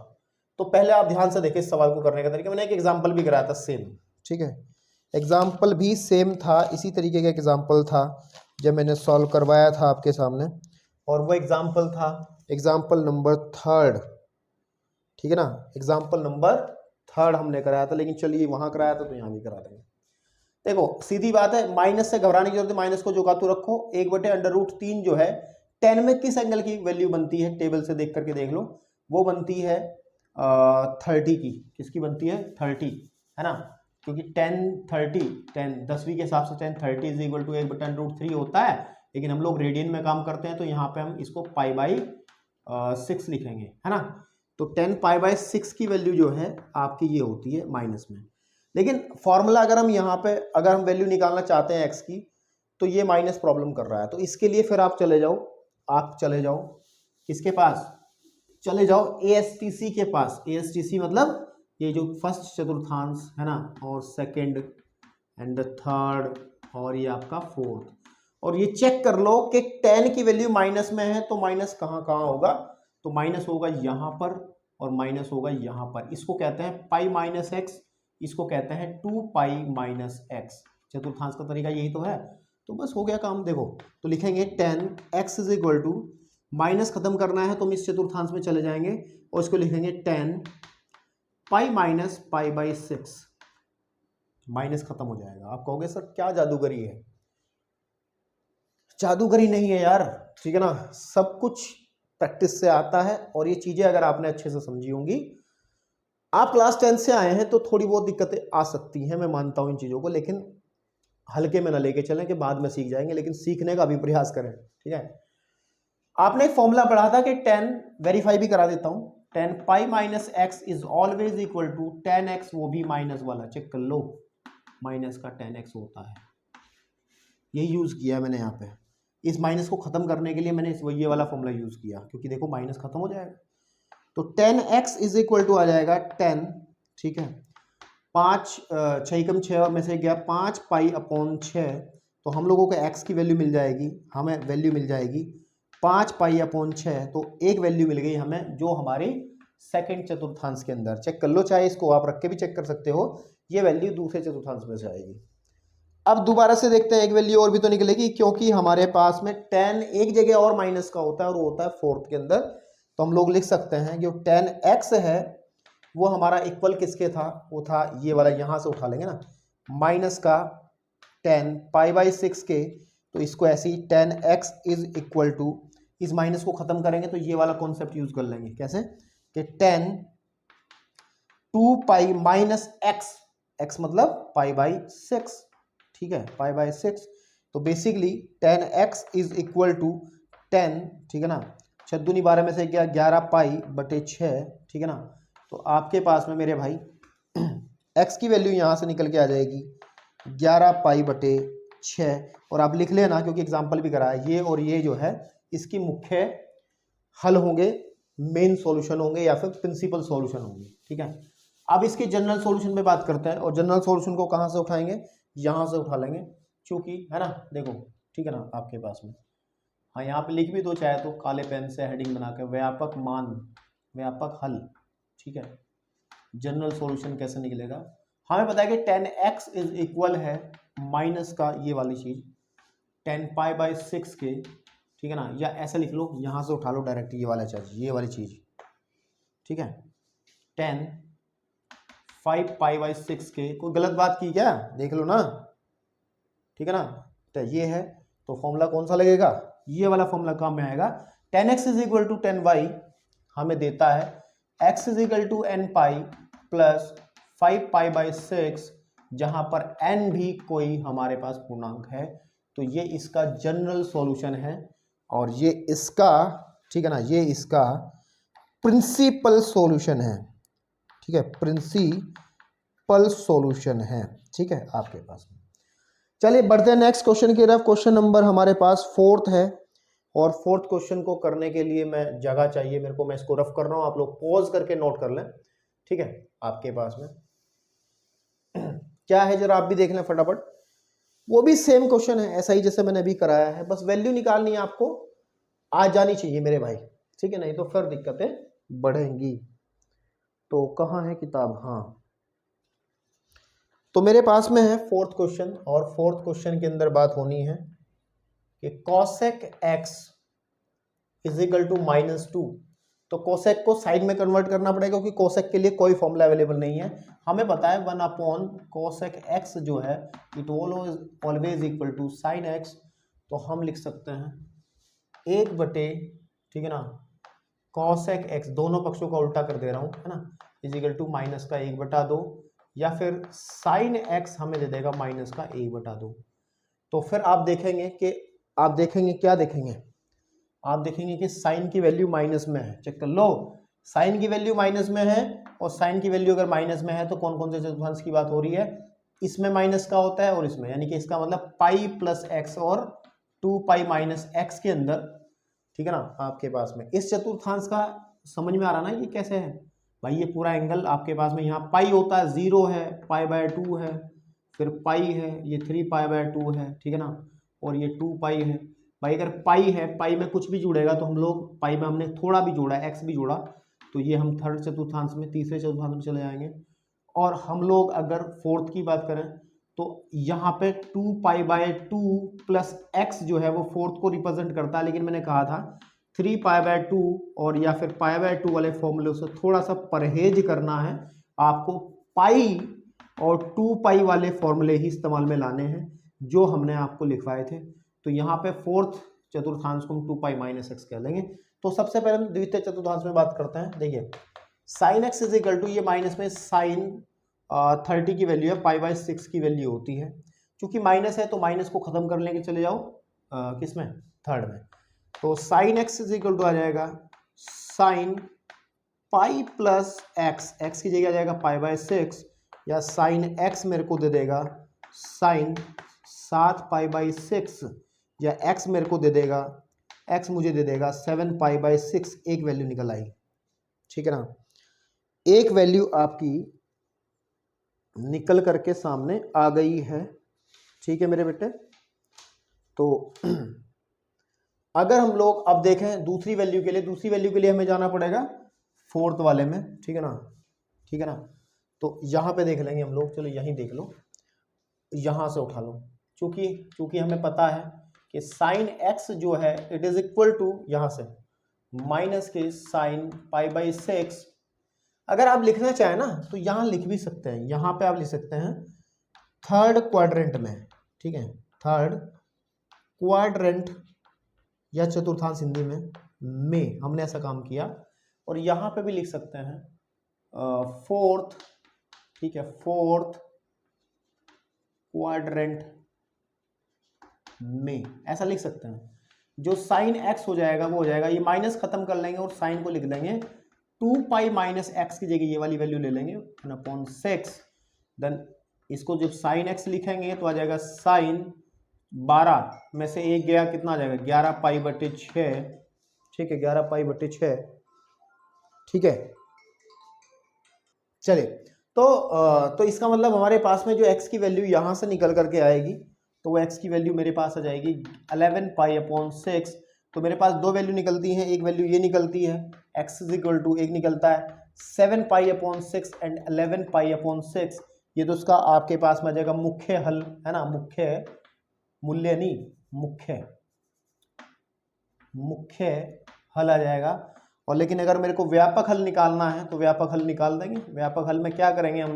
तो पहले आप ध्यान से देखें इस सवाल को करने का तरीका। मैंने एक एग्जाम्पल भी कराया था सेम, ठीक है, एग्जाम्पल भी सेम था, इसी तरीके का एग्जाम्पल था जब मैंने सॉल्व करवाया था आपके सामने, और वो एग्जाम्पल था एग्जाम्पल नंबर 3, ठीक है ना। एग्जाम्पल नंबर 3 हमने कराया था, लेकिन चलिए वहां कराया था तो यहाँ भी करा देंगे। देखो सीधी बात है, माइनस से घबराने की जरूरत है, माइनस को जो का तू रखो, 1/√3 जो है 10 में किस एंगल की वैल्यू बनती है, टेबल से देख करके देख लो, वो बनती है 30 की। किसकी बनती है? 30, है ना, क्योंकि 10 10वीं के हिसाब से 10 30 इज इक्वल टू 1/√3 होता है, लेकिन हम लोग रेडियन में काम करते हैं तो यहाँ पे हम इसको π/6 लिखेंगे, है ना। तो 10 π/6 की वैल्यू जो है आपकी ये होती है माइनस में। लेकिन फॉर्मूला अगर हम यहाँ पे अगर हम वैल्यू निकालना चाहते हैं एक्स की, तो ये माइनस प्रॉब्लम कर रहा है। तो इसके लिए फिर आप चले जाओ किसके पास? चले जाओ ASTC के पास। ASTC मतलब ये जो फर्स्ट चतुर्थांश है ना, और सेकंड एंड द थर्ड, और ये आपका फोर्थ। और ये चेक कर लो कि 10 की वैल्यू माइनस में है, तो माइनस कहाँ कहाँ होगा? तो माइनस होगा यहाँ पर और माइनस होगा यहाँ पर। इसको कहते हैं π-x, इसको कहते हैं 2π-x। चतुर्थांश का तरीका यही तो है। तो बस हो गया काम। देखो तो लिखेंगे 10x is equal to, minus खत्म करना है तो हम इस चतुर्थांश में चले जाएंगे और इसको लिखेंगे 10 π-π/6। माइनस खत्म हो जाएगा। आप कहोगे सर क्या जादूगरी है? जादूगरी नहीं है यार, ठीक है ना। सब कुछ प्रैक्टिस से आता है, और ये चीजें अगर आपने अच्छे से समझी होंगी, आप क्लास 10 से आए हैं तो थोड़ी बहुत दिक्कतें आ सकती हैं, मैं मानता हूं इन चीजों को, लेकिन हल्के में ना लेके चलें कि बाद में सीख जाएंगे, लेकिन सीखने का भी प्रयास करें, ठीक है। आपने एक फॉर्मूला पढ़ा था कि 10, वेरीफाई भी करा देता हूं, 10 π-x is always equal to 10x, वो भी माइनस वाला, चेक कर लो, माइनस का 10x होता है। यही यूज किया मैंने यहाँ पे। इस माइनस को खत्म करने के लिए मैंने ये वाला फॉर्मूला यूज किया, क्योंकि देखो माइनस खत्म हो जाएगा। तो 10x इज इक्वल टू आ जाएगा 10, ठीक है, 5 6 6 में से गया 5 π/6। तो हम लोगों को x की वैल्यू मिल जाएगी, हमें वैल्यू मिल जाएगी 5 π/6। तो एक वैल्यू मिल गई हमें जो हमारी सेकंड चतुर्थांश के अंदर, चेक कर लो, चाहे इसको आप रख के भी चेक कर सकते हो, ये वैल्यू दूसरे चतुर्थांश में से आएगी। अब दोबारा से देखते हैं, एक वैल्यू और भी तो निकलेगी, क्योंकि हमारे पास में 10 एक जगह और माइनस का होता है, और वो होता है फोर्थ के अंदर। तो हम लोग लिख सकते हैं जो 10x है वो हमारा इक्वल किसके था? वो था ये वाला, यहां से उठा लेंगे ना, माइनस का 10 π/6 के। तो इसको ऐसे ही 10x इज इक्वल टू, इस माइनस को खत्म करेंगे तो ये वाला कॉन्सेप्ट यूज कर लेंगे। कैसे? कि 10 2π-x, x मतलब π/6, ठीक है, π/6। तो basically 10x is equal to 10, ठीक है ना, 6 दूनी 12 में से क्या 11 पाई बटे 6, ठीक है ना। तो आपके पास में मेरे भाई x की वैल्यू यहाँ से निकल के आ जाएगी 11 पाई बटे 6, और आप लिख लेना क्योंकि एग्जाम्पल भी करा है, ये और ये जो है इसकी मुख्य हल होंगे, मेन सॉल्यूशन होंगे या फिर प्रिंसिपल सॉल्यूशन होंगे, ठीक है। अब इसके जनरल सॉल्यूशन पे बात करते हैं, और जनरल सॉल्यूशन को कहाँ से उठाएंगे, यहाँ से उठा लेंगे, क्योंकि है ना, देखो ठीक है ना आपके पास में, हाँ यहाँ पे लिख भी दो चाहे तो काले पेन से हेडिंग बना के, व्यापक मान, व्यापक हल, ठीक है। जनरल सॉल्यूशन कैसे निकलेगा, हमें पता है कि 10x इज इक्वल है माइनस का ये वाली चीज 10 पाई बाई 6 के, ठीक है ना, या ऐसे लिख लो, यहाँ से उठा लो डायरेक्ट ये वाला चार्ज, ये वाली चीज, ठीक है, 10 5 पाई बाई 6 के, कोई गलत बात की क्या, देख लो ना, ठीक है ना। तो ये है, तो फॉर्मूला कौन सा लगेगा, ये वाला फॉर्मूला काम में आएगा। 10x is equal to 10y हमें देता है x is equal to n pi plus 5 pi by 6, जहां पर n भी कोई हमारे पास पूर्णांक है, तो ये इसका जनरल सॉल्यूशन है, और ये इसका, ठीक है ना, ये इसका प्रिंसिपल सॉल्यूशन है, ठीक है, प्रिंसिपल सॉल्यूशन है, ठीक है आपके पास में। चलिए बढ़ते हैं नेक्स्ट क्वेश्चन की तरफ। क्वेश्चन नंबर हमारे पास 4th है, और 4th क्वेश्चन को करने के लिए मैं जगह चाहिए मेरे को, मैं इसको रफ कर रहा हूं, आप लोग पॉज करके नोट कर लें, ठीक है। आपके पास में क्या है जरा आप भी देख लें फटाफट, वो भी सेम क्वेश्चन है ऐसा ही जैसे मैंने अभी कराया है, बस वैल्यू निकालनी है आपको, आ जानी चाहिए मेरे भाई, ठीक है, नहीं तो फिर दिक्कतें बढ़ेंगी। तो कहाँ है किताब, हाँ, तो मेरे पास में है 4th क्वेश्चन, और 4th क्वेश्चन के अंदर बात होनी है कि cosec x is equal to -2, तो कोसेक को साइड में कन्वर्ट करना पड़ेगा क्योंकि कोसेक के लिए कोई फॉर्मूला अवेलेबल नहीं है। हमें पता है 1 अपॉन कोसेक एक्स जो है it always equal to sine x, तो हम लिख सकते हैं 1 बटे, ठीक है ना, कोसेक एक्स, दोनों पक्षों का उल्टा कर दे रहा हूँ, है ना, इज इक्वल टू माइनस का 1/2, या फिर साइन एक्स हमें दे देगा माइनस का 1/2। तो फिर आप देखेंगे क्या देखेंगे, आप देखेंगे कि साइन की वैल्यू माइनस में है, चेक कर लो, साइन की वैल्यू माइनस में है, और साइन की वैल्यू अगर माइनस में है तो कौन कौन से चतुर्थांश की बात हो रही है, इसमें माइनस का होता है और इसमें, यानी कि इसका मतलब पाई प्लस एक्स और 2 पाई माइनस एक्स के अंदर, ठीक है ना, आपके पास में इस चतुर्थांश का समझ में आ रहा ना ये कैसे है भाई, ये पूरा एंगल आपके पास में यहाँ पाई होता है, 0 है, पाई बाय 2 है, फिर पाई है, ये 3 पाई बाय 2 है, ठीक है ना, और ये 2 पाई है भाई। अगर पाई है, पाई में कुछ भी जुड़ेगा तो हम लोग, पाई में हमने थोड़ा भी जोड़ा, एक्स भी जोड़ा, तो ये हम थर्ड चतुर्थांश में, तीसरे चतुर्थांश में चले जाएंगे। और हम लोग अगर 4th की बात करें तो यहाँ पे 2 पाई बाय 2 प्लस एक्स जो है वो 4th को रिप्रेजेंट करता है, लेकिन मैंने कहा था 3 पाई बाय 2 और या फिर पाई बाय 2 वाले फॉर्मूले से थोड़ा सा परहेज करना है आपको, पाई और 2 पाई वाले फॉर्मूले ही इस्तेमाल में लाने हैं जो हमने आपको लिखवाए थे। तो यहाँ पे 4th चतुर्थांश को हम 2 पाई माइनस एक्स कह लेंगे। तो सबसे पहले हम द्वितीय चतुर्थांश में बात करते हैं। देखिए sine x is equal to, ये माइनस में साइन 30 की वैल्यू है, पाई बाय 6 की वैल्यू होती है, क्योंकि माइनस है तो माइनस को खत्म कर लेके चले जाओ किसमें, थर्ड में। तो sine x is equal to आ जाएगा sine pi plus x, x की जगह आ जाएगा पाई बाय 6, या साइन एक्स मेरे को दे देगा साइन 7 पाई बाई 6, या x मेरे को दे देगा, x मुझे दे देगा 7 पाई बाई 6, एक वैल्यू निकल आई, ठीक है ना, एक वैल्यू आपकी निकल करके सामने आ गई है, ठीक है मेरे बेटे। तो अगर हम लोग अब देखें दूसरी वैल्यू के लिए, दूसरी वैल्यू के लिए हमें जाना पड़ेगा 4th वाले में, ठीक है ना, ठीक है ना। तो यहाँ पे देख लेंगे हम लोग, चलो यहीं देख लो, यहाँ से उठा लो, क्योंकि हमें पता है कि साइन एक्स जो है इट इज इक्वल टू यहाँ से माइनस के साइन पाई बाई 6। अगर आप लिखना चाहें ना तो यहाँ लिख भी सकते हैं, यहाँ पे आप लिख सकते हैं थर्ड क्वाड्रेंट में, ठीक है, थर्ड क्वाड्रेंट या चतुर्थांश हिंदी में हमने ऐसा काम किया। और यहाँ पे भी लिख सकते हैं 4th, ठीक है, 4th क्वाड्रेंट में, ऐसा लिख सकते हैं। जो साइन एक्स हो जाएगा वो हो जाएगा, ये माइनस खत्म कर लेंगे और साइन को लिख देंगे 2 पाई माइनस एक्स की जगह ये वाली वैल्यू ले लेंगे अपॉन 6। देन इसको जब साइन एक्स लिखेंगे तो आ जाएगा साइन 12 में से एक गया, कितना आ जाएगा 11 पाई बटे 6। ठीक है, 11 पाई बटे 6। ठीक है, चलिए तो इसका मतलब हमारे पास में जो x की वैल्यू यहाँ से निकल करके आएगी, तो वो x की वैल्यू मेरे पास आ जाएगी 11 पाई अपॉन 6। तो मेरे पास दो वैल्यू निकलती हैं, एक वैल्यू ये निकलती है x इज इक्वल टू, एक निकलता है 7 pi upon 6 and 11 pi upon 6। ये तो उसका आपके पास में आ जाएगा मुख्य हल, है ना, मुख्य मूल्य नहीं, मुख्य हल आ जाएगा। और लेकिन अगर मेरे को व्यापक हल निकालना है तो व्यापक हल निकाल देंगे। व्यापक हल में क्या करेंगे हम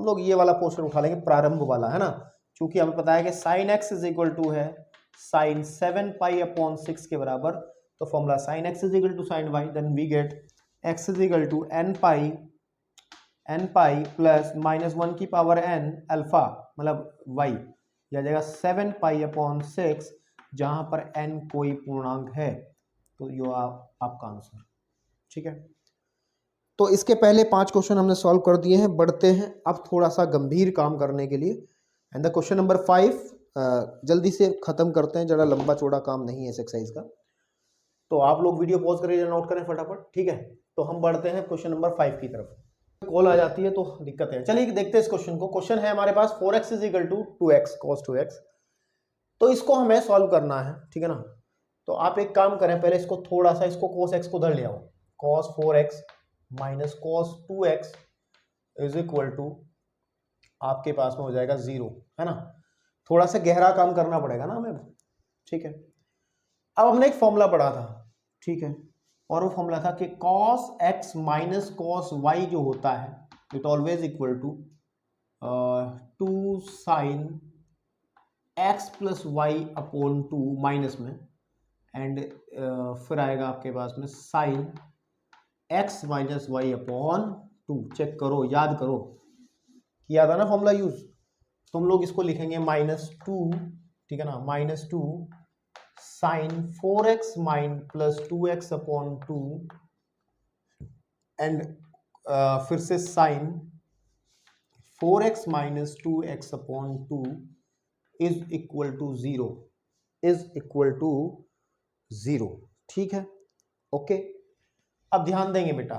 लोग ये वाला पोर्शन उठा लेंगे, प्रारंभ वाला, है ना, क्योंकि हमें पता है कि sine x is equal to है साइन 7 पाई अपॉन 6 के बराबर। तो formula sine x is equal to sine y, then we get x is equal to n pi plus -1 की पावर n अल्फा मतलब वाई, यह आ जाएगा 7 पाई अपॉन 6 जहां पर n कोई पूर्णांक है। तो यो आपका आंसर। ठीक है, तो इसके पहले 5 क्वेश्चन हमने सॉल्व कर दिए हैं। बढ़ते हैं अब थोड़ा सा गंभीर काम करने के लिए, एंड द क्वेश्चन नंबर 5 जल्दी से खत्म करते हैं, जरा लंबा चौड़ा काम नहीं है इस एक्सरसाइज का। तो आप लोग वीडियो पॉज करिए, नोट करें फटाफट। ठीक है, तो हम बढ़ते हैं क्वेश्चन नंबर 5 की तरफ। कॉल आ जाती है तो दिक्कत है। चलिए देखते हैं इस क्वेश्चन को। क्वेश्चन है हमारे पास 4x is equal to 2x cos 2x। तो इसको हमें सॉल्व करना है, ठीक है ना। तो आप एक काम करें, पहले इसको थोड़ा सा इसको cos x को धर ले आओ। cos 4x minus cos 2x is equal to आपके पास में हो जाएगा 0, है ना। थोड़ा सा गहरा काम करना पड़ेगा ना हमें। ठीक है, अब हमने एक फॉर्मूला पढ़ा था, ठीक है, और वो फॉर्मूला था कि cos x minus cos y जो होता है it always equal to 2 sine x plus y upon 2 minus में, एंड फिर आएगा आपके पास में sine x minus y upon 2। Check करो, याद करो, किया था ना फॉर्मूला यूज। तो हम लोग इसको लिखेंगे -2, ठीक है ना, -2 sine 4x minus plus 2x upon 2 and फिर से sine 4x minus 2x upon 2 is equal to 0, is equal to 0। ठीक है, ओके। अब ध्यान देंगे बेटा,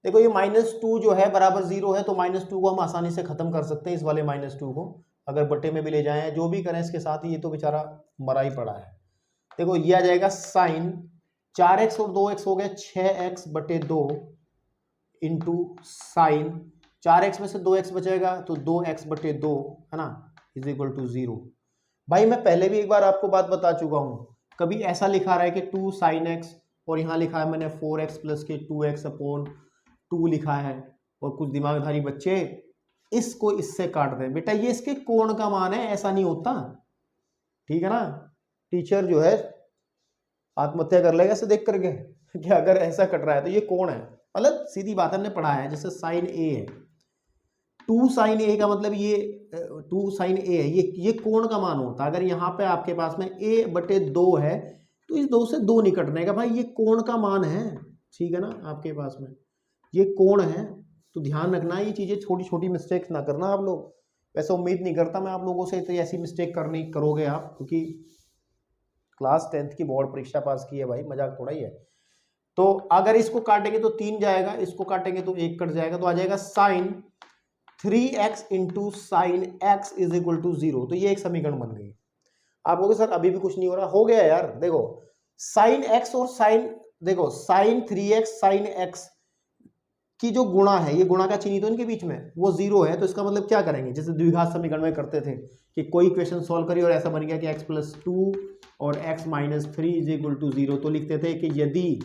देखो ये -2 जो है बराबर 0 है, तो -2 को हम आसानी से खत्म कर सकते हैं। इस वाले -2 को अगर बटे में भी ले जाएं, जो भी करें इसके साथ, ये तो बेचारा मरा ही पड़ा है। देखो ये आ जाएगा साइन 4x और 2x हो गया 6x बटे 2 इंटू साइन 4x में से 2x बचेगा तो 2x बटे 2, है ना, इज इक्वल टू 0। भाई मैं पहले भी एक बार आपको बात बता चुका हूं, कभी ऐसा लिखा रहा है कि 2 साइन x और यहाँ लिखा है मैंने 4x प्लस के 2x अपॉन 2 लिखा है, और कुछ दिमागधारी बच्चे इसको इससे काट दें। बेटा ये इसके कोण का मान है, ऐसा नहीं होता, ठीक है ना। टीचर जो है आत्महत्या कर लेगा इसे देख करके कि अगर ऐसा कट रहा है तो ये कोण है, मतलब सीधी बात हमने पढ़ा है। जैसे साइन ए है, 2 साइन ए का मतलब ये 2 साइन ए है, ये कोण का मान होता है। अगर यहाँ पे आपके पास में a बटे 2 है तो इस 2 से 2 नहीं कटने का, भाई ये कोण का मान है, ठीक है ना, आपके पास में ये कोण है। तो ध्यान रखना, ये चीज़ें छोटी छोटी मिस्टेक्स ना करना आप लोग। वैसे उम्मीद नहीं करता मैं आप लोगों से तो ऐसी मिस्टेक करोगे आप, क्योंकि क्लास 10th की बोर्ड परीक्षा पास की है भाई, मजाक थोड़ा ही है। तो अगर इसको काटेंगे तो 3 जाएगा, इसको काटेंगे तो 1 कट जाएगा, तो आ जाएगा sine 3x into sine x is equal to 0। तो ये एक समीकरण बन गई। आप कहोगे सर अभी भी कुछ नहीं हो रहा, हो गया यार। देखो साइन x और साइन, देखो साइन 3x साइन x की जो गुणा है, ये गुणा का चिन्ह तो इनके बीच में वो 0 है। तो इसका मतलब क्या करेंगे, जैसे द्विघात समीकरण में करते थे कि कोई इक्वेशन सॉल्व करिए और ऐसा बन गया कि x प्लस 2 और x minus 3 is equal to 0। तो लिखते थे कि यदि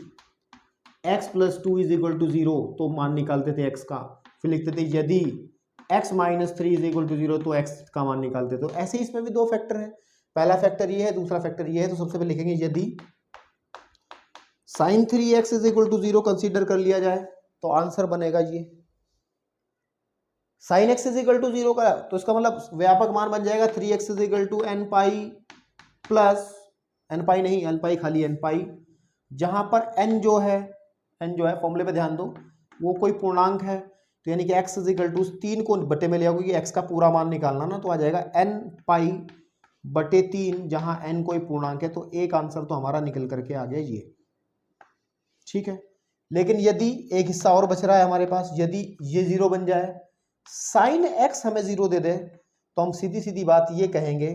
x plus 2 is equal to 0 तो मान निकालते थे x का, फिर लिखते थे यदि x minus 3 is equal to 0 तो x का मान निकालते। तो ऐसे ही इसमें भी 2 फैक्टर है, पहला फैक्टर ये है, दूसरा फैक्टर ये है। तो सबसे पहले लिखेंगे यदि sine 3x is equal to 0 consider कर लिया जाए तो आंसर बनेगा ये sine x is equal to 0 का, तो इसका मतलब व्यापक मान बन जाएगा 3x is equal to n pi plus n pi नहीं, एन पाई खाली एन पाई, जहां पर एन जो है फॉर्मूले पे ध्यान दो, वो कोई पूर्णांक है, तो यानी कि x इज इक्वल टू 3 को बटे में ले आओगे कि x का पूरा मान निकालना ना, तो आ जाएगा n पाई बटे 3, जहां n कोई पूर्णांक है। तो एक आंसर तो हमारा निकल करके आ गया ये, ठीक है। लेकिन यदि एक हिस्सा और बच रहा है हमारे पास, यदि ये 0 बन जाए, साइन x हमें 0 दे दे, तो हम सीधी सीधी बात ये कहेंगे,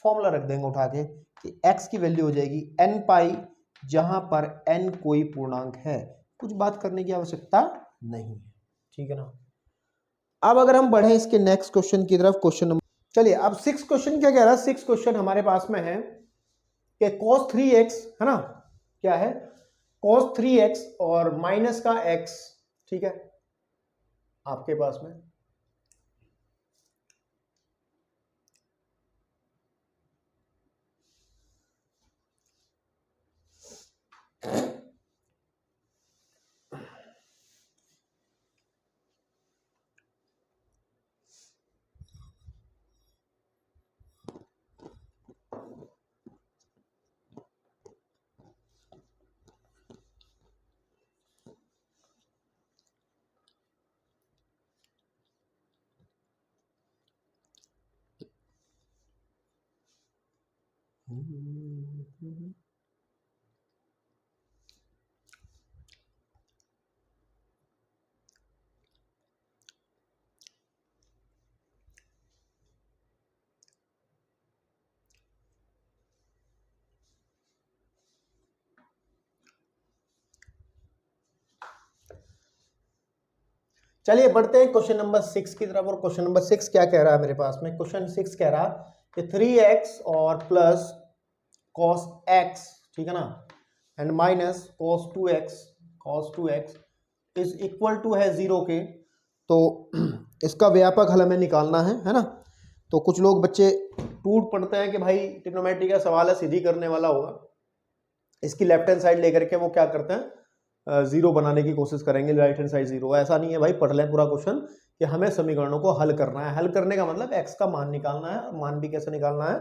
फॉर्मूला रख देंगे उठा के कि x की वैल्यू हो जाएगी n पाई, जहां पर n कोई पूर्णांक है। कुछ बात करने की आवश्यकता नहीं है, ठीक है ना। अब अगर हम बढ़े इसके नेक्स्ट क्वेश्चन की तरफ, क्वेश्चन नंबर, चलिए अब 6 क्वेश्चन क्या कह रहा है, 6 क्वेश्चन हमारे पास में है कि cos 3x है ना, क्या है cos 3x और माइनस का x, ठीक है, आपके पास में चलिए बढ़ते हैं क्वेश्चन नंबर 6 की तरफ। और क्वेश्चन नंबर 6 क्या कह रहा है मेरे पास में, क्वेश्चन 6 कह रहा कि 3x और प्लस cos x, ठीक है ना, and minus cos 2x is equal to है 0 के। तो इसका व्यापक हल हमें निकालना है ना। तो कुछ लोग बच्चे टूट पड़ते हैं कि भाई ट्रिग्नोमेट्री का सवाल है, सीधी करने वाला होगा, इसकी लेफ्ट हैंड साइड लेकर के वो क्या करते हैं, जीरो बनाने की कोशिश करेंगे, राइट हैंड साइड जीरो। ऐसा नहीं है भाई, पढ़ लें पूरा क्वेश्चन कि हमें समीकरणों को हल करना है। हल करने का मतलब x का मान निकालना है, और मान भी कैसे निकालना है,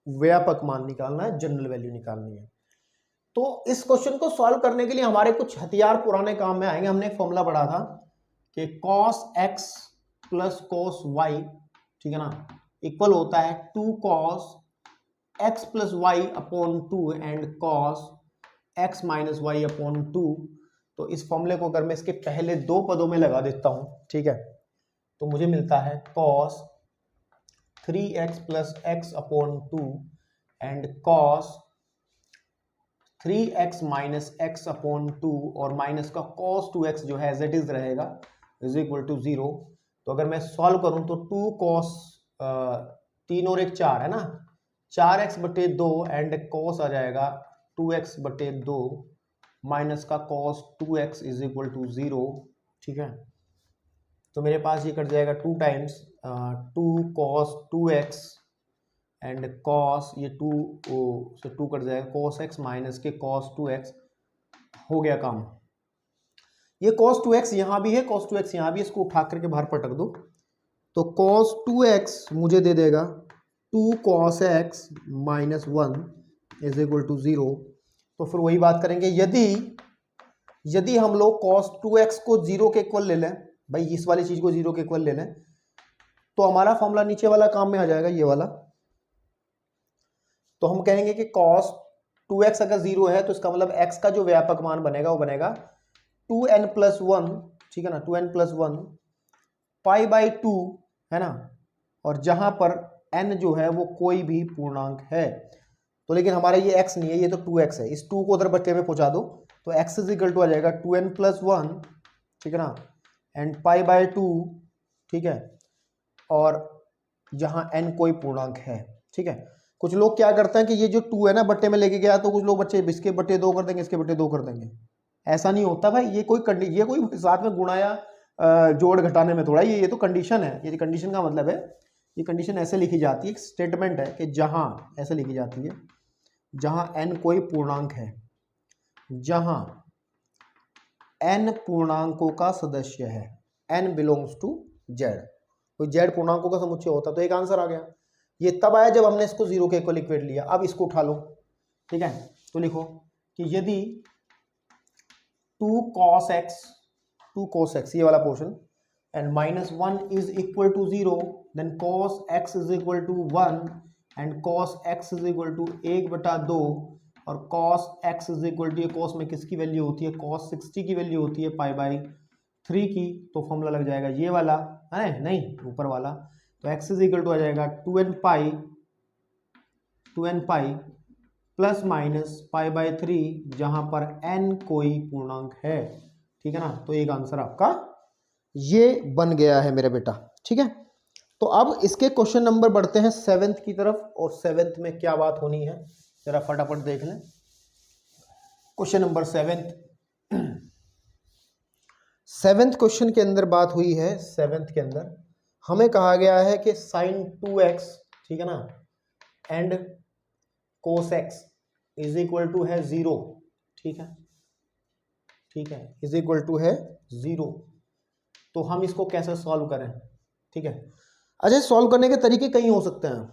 व्यापक मान निकालना है, जनरल वैल्यू निकालनी है। तो इस क्वेश्चन को सॉल्व करने के लिए हमारे कुछ हथियार पुराने काम में आएंगे। हमने एक फॉर्मूला पढ़ा था कि cos x plus cos y, ठीक है ना, इक्वल होता है 2 cos x plus y upon 2 and cos x minus y upon 2। तो इस फॉर्मूले को अगर मैं इसके पहले 2 पदों में लगा देता हूं, ठीक है, तो मुझे मिलता है cos 3x plus x upon 2 and cos 3x minus x upon 2, और माइनस का cos 2x जो है एज इट इज रहेगा, इज इक्वल टू 0। तो अगर मैं सॉल्व करूं तो 2 cos 3 और 1 4 है ना, 4x बटे 2 एंड cos आ जाएगा 2x बटे 2 माइनस का cos 2x is equal to 0, ठीक है। तो मेरे पास ये कट जाएगा 2 times 2 cos 2x and cos ये 2 से 2 कट जाएगा, cos x माइनस के cos 2x, हो गया काम। ये cos 2x यहाँ भी है, cos 2x यहाँ भी, इसको उठा करके बाहर पटक दो, तो cos 2x मुझे दे देगा 2 cos x minus 1 is equal to 0। तो फिर वही बात करेंगे, यदि हम लोग cos 2x को 0 के इक्वल ले लें, भाई इस वाली चीज को 0 के इक्वल ले लें, तो हमारा फॉर्मूला नीचे वाला काम में आ जाएगा, ये वाला। तो हम कहेंगे कि cos 2x अगर 0 है तो इसका मतलब x का जो व्यापक मान बनेगा वो बनेगा 2n प्लस 1, ठीक है ना, 2n प्लस 1 पाई बाई 2 है ना, और जहां पर n जो है वो कोई भी पूर्णांक है। तो लेकिन हमारा ये x नहीं है, ये तो 2x है, इस 2 को उधर बच्चे में पहुंचा दो, तो x इज इक्वल टू आ जाएगा 2n प्लस 1, ठीक है ना, एंड पाई बाई 2, ठीक है, और जहां n कोई पूर्णांक है, ठीक है। कुछ लोग क्या करते हैं कि ये जो 2 है ना बट्टे में लेके गया, तो कुछ लोग बच्चे इसके बट्टे 2 कर देंगे, इसके बट्टे 2 कर देंगे। ऐसा नहीं होता भाई, ये कोई साथ में गुणा या जोड़ घटाने में थोड़ा, ये तो कंडीशन है। ये कंडीशन का मतलब है, ये कंडीशन ऐसे लिखी जाती है, एक स्टेटमेंट है कि जहां, ऐसे लिखी जाती है, जहां n कोई पूर्णांक है, जहां n पूर्णांकों का सदस्य है, n बिलोंग्स टू z, कोई z पूर्णांकों का समुच्चय होता, तो एक आंसर आ गया। ये तब आया जब हमने इसको 0 के इक्वल इक्वेट लिया। अब इसको उठा लो, ठीक है, तो लिखो कि यदि 2 cos x ये वाला portion and -1 is equal to 0 then cos x is equal to 1 and cos x is equal to 1/2 और cos x is equal to, ये cos में किसकी वैल्यू होती है, cos 60 की वैल्यू होती है π/3 की, तो फॉर्मूला लग जाएगा ये वाला है, नहीं ऊपर वाला, तो x इज इक्वल टू आ जाएगा 2n पाई प्लस माइनस π/3 जहां पर n कोई पूर्णांक है, ठीक है ना। तो एक आंसर आपका ये बन गया है मेरा बेटा, ठीक है। तो अब इसके क्वेश्चन नंबर बढ़ते हैं 7th की तरफ, और 7th में क्या बात होनी है जरा फटाफट देख लें। क्वेश्चन नंबर 7th क्वेश्चन के अंदर बात हुई है। 7th के अंदर हमें कहा गया है कि sin 2x, ठीक है ना, and cos x is equal to है 0, ठीक है, ठीक है, इज इक्वल टू है 0। तो हम इसको कैसे सॉल्व करें, ठीक है। अच्छा, सॉल्व करने के तरीके कई हो सकते हैं,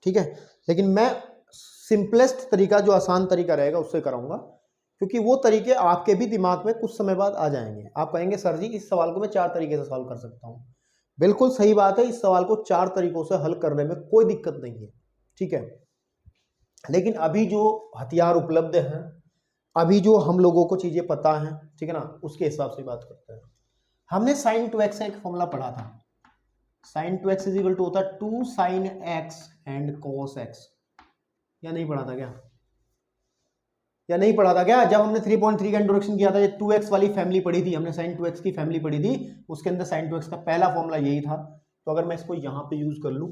ठीक है, लेकिन मैं सिंपलेस्ट तरीका, जो आसान तरीका रहेगा उससे कराऊंगा, क्योंकि वो तरीके आपके भी दिमाग में कुछ समय बाद आ जाएंगे। आप कहेंगे सर जी इस सवाल को मैं 4 तरीके से सॉल्व कर सकता हूं। बिल्कुल सही बात है, इस सवाल को 4 तरीकों से हल करने में कोई दिक्कत नहीं है, ठीक है। लेकिन अभी जो हथियार उपलब्ध हैं, अभी जो हम लोगों को चीजें पता हैं, ठीक है ना, उसके हिसाब से बात करते हैं। हमने sin 2x का एक फॉर्मूला पढ़ा था, sin 2x is equal to होता है 2 sin x and cos x, या नहीं पढ़ा था क्या, या नहीं पढ़ा था क्या? जब हमने 3.3 का इंट्रोडक्शन किया था, ये 2x वाली फैमिली पढ़ी थी हमने, sin 2x की फैमिली पढ़ी थी, उसके अंदर sin 2x का पहला फॉर्मूला यही था। तो अगर मैं इसको यहां पे यूज कर लूं,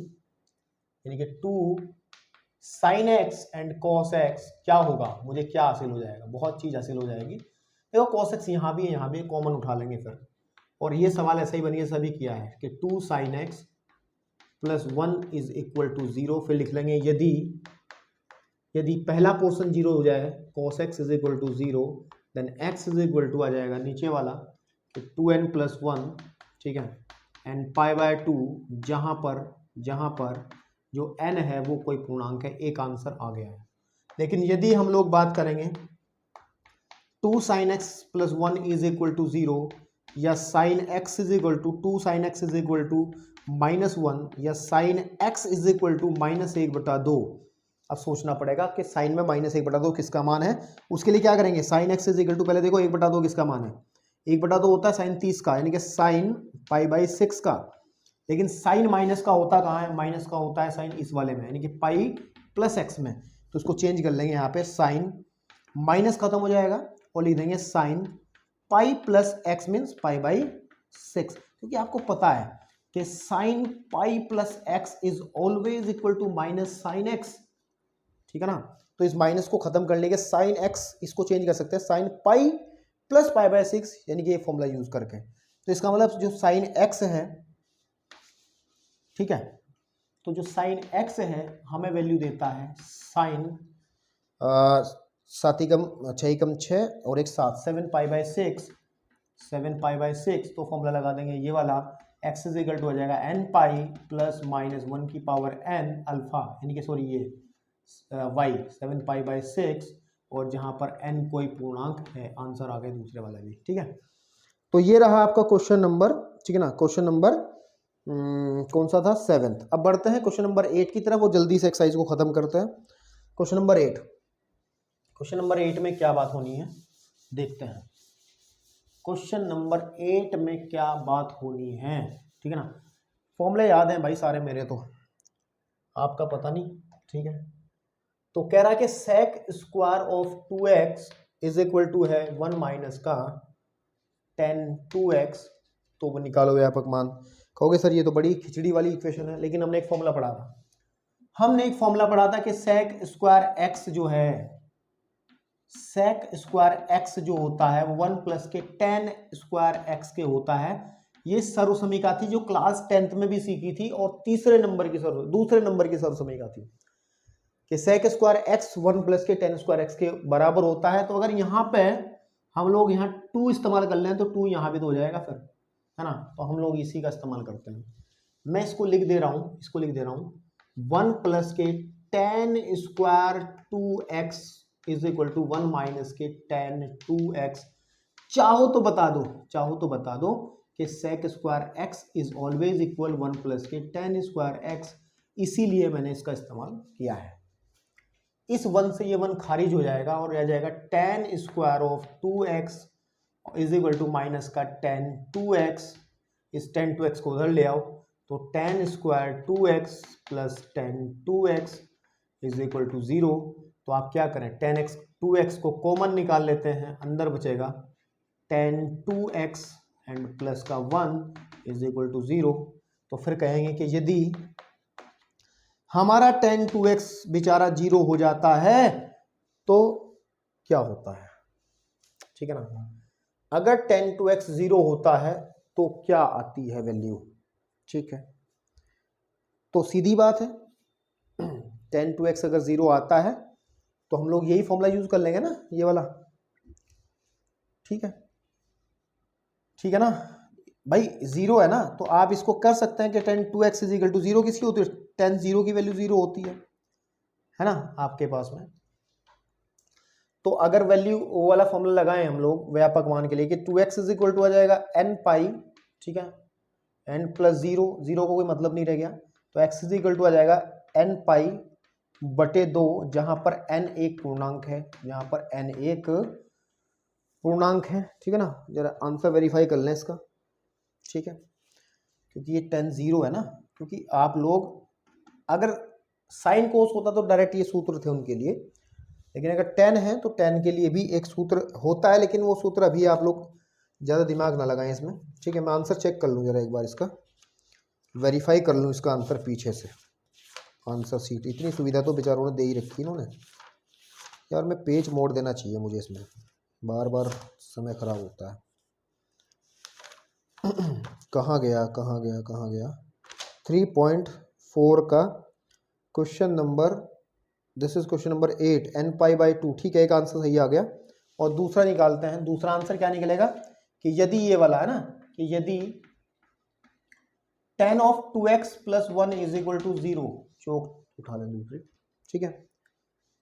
यानी कि 2 sin x and cos x, क्या होगा, मुझे क्या हासिल हो जाएगा, बहुत चीज हासिल हो जाएगी। देखो cos x यहाँ भी है, यहाँ भी कॉमन उठा लेंगे फिर, और ये सवाल ऐसा ही बनिए सभी किया है कि 2 sin x plus 1 is equal to 0। फिर लिख लेंगे यदि पहला पोर्शन 0 हो जाए, cos x is equal to 0, then x is equal to आ जाएगा नीचे वाला कि 2n प्लस 1, ठीक है, एंड π/2 जहां पर जो n है वो कोई पूर्णांक है। एक आंसर आ गया है। लेकिन यदि हम लोग बात करेंगे 2 sin x plus 1 is equal to 0, या sin x is equal to 2 sin x is equal to -1, या sin x is equal to -1/2, अब सोचना पड़ेगा कि साइन में -1/2 किसका मान है। उसके लिए क्या करेंगे, sin x is equal to, पहले देखो 1/2 किसका मान है, 1/2 होता है sin 30 का, यानी कि sin π/6 का। लेकिन साइन माइनस का होता कहाँ है, माइनस का होता है साइन इस वाले में, यानी कि पाई प्लस एक्स में। तो उसको चेंज कर लेंगे, यहाँ पे साइन माइनस खत्म हो जाएगा और लिख देंगे sine pi plus x means π/6, क्योंकि आपको पता है कि sine pi plus x is always equal to minus sine x, ठीक है ना। तो इस माइनस को खत्म करने के साइन एक्स, इसको चेंज कर सकते हैं साइन पाई प्लस π/6, यानी कि ये फॉर्मूला यूज करके। तो इसका मतलब जो साइन एक्स है, ठीक है, तो जो साइन एक्स है हमें वैल्यू देता है साइन 7×6 और 7 7 π/6, 7 π/6। तो फॉर्मूला लगा देंगे ये वाला, x इज इक्वल टू हो जाएगा n पाई प्लस -1 की पावर n अल्फा, यानी कि सॉरी ये y 7 π/6, और जहां पर n कोई पूर्णांक है, आंसर आ गया दूसरे वाला भी, ठीक है। तो ये रहा आपका क्वेश्चन नंबर, ठीक है ना, क्वेश्चन नंबर कौन सा था, 7th। अब बढ़ते हैं क्वेश्चन नंबर 8 की तरफ, वो जल्दी से एक्सरसाइज को खत्म करते हैं। क्वेश्चन नंबर 8, क्वेश्चन नंबर 8 में क्या बात होनी है देखते हैं। क्वेश्चन नंबर 8 में क्या बात होनी है, ठीक है ना। फॉर्मूले याद हैं भाई सारे मेरे, तो आपका पता नहीं, ठीक है। तो कह रहा है कि sec square of 2x is equal to है 1 माइनस का tan 2x, तो वो निकालो व्यापक मान। कहोगे सर ये तो बड़ी खिचड़ी वाली इक्वेशन है, लेकिन हमने एक फॉर्मूला पढ़ा था, कि sec स्क्वायर x जो है, sec स्क्वायर x जो होता है वो 1 प्लस के tan स्क्वायर x के होता है। ये सर्वसमीका थी जो क्लास 10th में भी सीखी थी, और दूसरे नंबर की सर्वसमीका थी कि sec स्क्वायर x 1 प्लस के tan स्क्वायर x के बराबर होता है। तो अगर यहाँ पे हम लोग यहाँ 2 इस्तेमाल कर लें तो 2 यहाँ भी तो हो जाएगा फिर, है ना। तो हम लोग इसी का इस्तेमाल करते हैं। मैं इसको लिख दे रहा हूँ 1 प्लस के tan square 2x is equal to 1 minus के टेन 2x, चाहो तो बता दो कि sec square x is always equal 1 plus के टेन स्क्वायर x, इसीलिए मैंने इसका इस्तेमाल किया है। इस 1 से ये 1 खारिज हो जाएगा और रह जाएगा tan square of 2x is equal to minus का टेन 2x, इस टेन 2x को उधर ले आओ तो tan square 2x plus tan 2x is equal to 0। तो आप क्या करें, टेन एक्स 2x को कॉमन निकाल लेते हैं, अंदर बचेगा टेन 2x एंड प्लस का 1 इज इक्वल टू 0। तो फिर कहेंगे कि यदि हमारा टेन 2x बेचारा 0 हो जाता है तो क्या होता है, ठीक है ना। अगर टेन 2x 0 होता है तो क्या आती है वैल्यू, ठीक है। तो सीधी बात है, टेन 2x अगर 0 आता है तो हम लोग यही फॉर्मूला यूज कर लेंगे ना, ये वाला, ठीक है ना भाई। 0 है ना, तो आप इसको कर सकते हैं कि ten 2x is equal to 0 किसकी होती है, टेन 0 की वैल्यू 0 होती है ना आपके पास में। तो अगर वैल्यू वो वाला फॉर्मूला लगाएं हम लोग व्यापक मान के लिए कि 2x इज इक्वल टू आ जाएगा n पाई, ठीक है, n प्लस 0, 0 को कोई मतलब नहीं रह गया, तो x इज इक्वल टू आ जाएगा n पाई बटे 2, जहां पर n एक पूर्णांक है, ठीक है ना। जरा आंसर वेरीफाई कर लें इसका, ठीक है, क्योंकि ये टेन 0 है ना, क्योंकि आप लोग अगर साइन कोस होता तो डायरेक्ट ये सूत्र थे उनके लिए, लेकिन अगर टेन है तो टेन के लिए भी एक सूत्र होता है, लेकिन वो सूत्र अभी आप लोग ज़्यादा दिमाग ना लगाएं इसमें, ठीक है। मैं आंसर चेक कर लूँ जरा एक बार, इसका वेरीफाई कर लूँ इसका आंसर पीछे से। आंसर सीट इतनी सुविधा तो बेचारों ने दे ही रखी इन्होंने यार, मैं पेज मोड़ देना चाहिए मुझे, इसमें बार बार समय खराब होता है। कहाँ गया 3.4 का question number, this is question number 8, n pi by 2, ठीक है, एक आंसर सही आ गया। और दूसरा निकालते हैं, दूसरा आंसर क्या निकलेगा कि यदि ये वाला है ना, कि यदि tan of 2x plus 1 is equal to 0, चौक उठा लें दूसरी, ठीक है,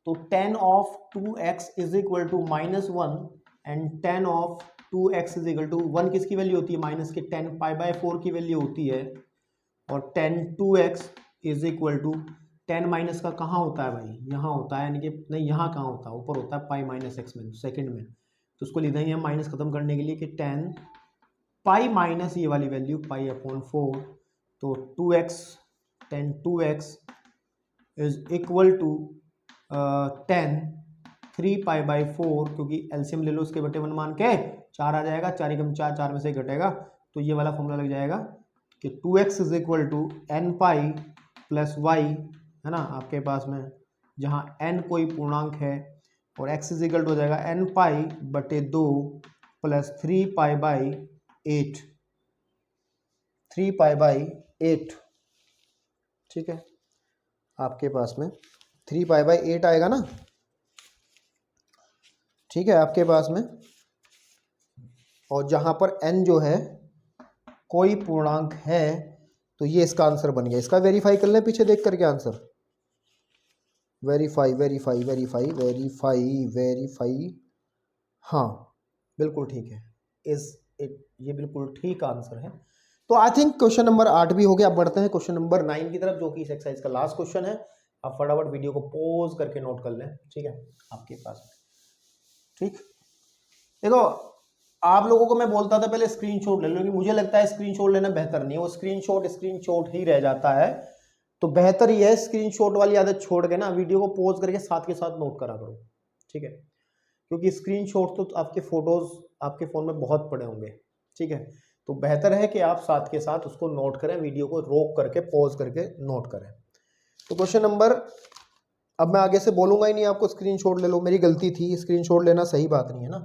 तो tan of 2x is equal to minus 1 and tan of 2x is equal to 1 किसकी वैल्यू होती है, माइनस के टेन पाई बाय 4 की वैल्यू होती है, और tan 2x is equal to, tan minus का कहाँ होता है भाई, यहाँ होता है, यानी कि नहीं यहाँ कहाँ होता है, ऊपर होता है पाई माइनस एक्स में सेकंड में, तो उसको लिख देंगे हम माइनस खत्म करने के लिए कि टेन पाई माइनस ये वाली वैल्यू पाई अपॉन 4, तो 2x tan 2x is equal to 10 3 pi by 4, क्योंकि एलसीएम ले लो उसके बटे 1 मान के 4 आ जाएगा, 4 एकम 4, 4 में से घटेगा, तो ये वाला फॉर्मूला लग जाएगा कि 2x is equal to n pi plus y, है ना आपके पास में, जहाँ n कोई पूर्णांक है, और x इज इक्वल टू हो जाएगा n पाई बटे 2 plus 3 pi by 8, 3 pi by 8, ठीक है, आपके पास में 3 पाई बाई 8 आएगा ना, ठीक है आपके पास में। और जहां पर n जो है कोई पूर्णांक है, तो ये इसका आंसर बन गया। इसका वेरीफाई कर लें पीछे देख करके आंसर, वेरीफाई, हाँ बिल्कुल ठीक है, ये बिल्कुल ठीक आंसर है। तो आई थिंक क्वेश्चन नंबर 8 भी हो गया। अब बढ़ते हैं क्वेश्चन नंबर 9 की तरफ, जो कि इस एक्सरसाइज का लास्ट क्वेश्चन है। आप फटाफट वीडियो को पॉज करके नोट कर लें, ठीक है आपके पास, ठीक। देखो आप लोगों को मैं बोलता था पहले स्क्रीनशॉट ले लो, क्योंकि मुझे लगता है स्क्रीनशॉट लेना बेहतर नहीं है, वो स्क्रीनशॉट ही रह जाता है। तो बेहतर ये है स्क्रीनशॉट वाली आदत छोड़ के ना वीडियो को पॉज करके साथ के साथ नोट करा करो, ठीक है, क्योंकि स्क्रीनशॉट तो आपके फोटोज आपके फोन में बहुत पड़े होंगे, ठीक है। तो बेहतर है कि आप साथ के साथ उसको नोट करें, वीडियो को रोक करके पॉज करके नोट करें। तो क्वेश्चन नंबर, अब मैं आगे से बोलूंगा ही नहीं आपको स्क्रीनशॉट ले लो, मेरी गलती थी, स्क्रीनशॉट लेना सही बात नहीं है ना,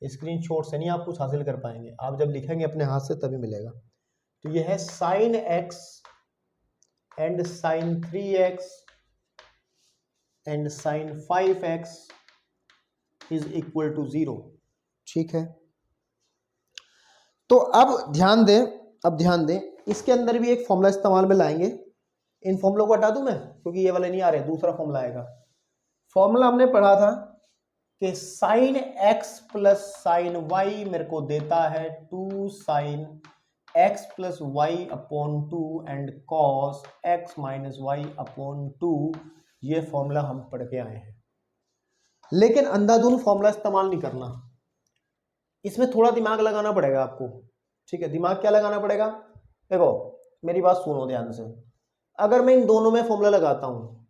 स्क्रीनशॉट से नहीं आप कुछ हासिल कर पाएंगे, आप जब लिखेंगे अपने हाथ से तभी मिलेगा। तो ये है sine x and sine 3x and sine 5x is equal to 0, ठीक है। तो अब ध्यान दें, इसके अंदर भी एक फॉर्मूला इस्तेमाल में लाएंगे, इन फॉर्मूलों को हटा दूं मैं, क्योंकि ये वाले नहीं आ रहे, दूसरा फॉर्मूला आएगा। फॉर्मूला हमने पढ़ा था कि sine x plus sine y मेरे को देता है 2 sine x plus y upon 2 and cos x minus y upon 2। ये फॉर्मूला हम पढ़ के आए हैं, लेकिन अंधाधुंध फॉर्मूला इस्तेमाल नहीं करना, इसमें थोड़ा दिमाग लगाना पड़ेगा आपको। ठीक है, दिमाग क्या लगाना पड़ेगा? देखो मेरी बात सुनो ध्यान से। अगर मैं इन दोनों में फॉर्मूला लगाता हूं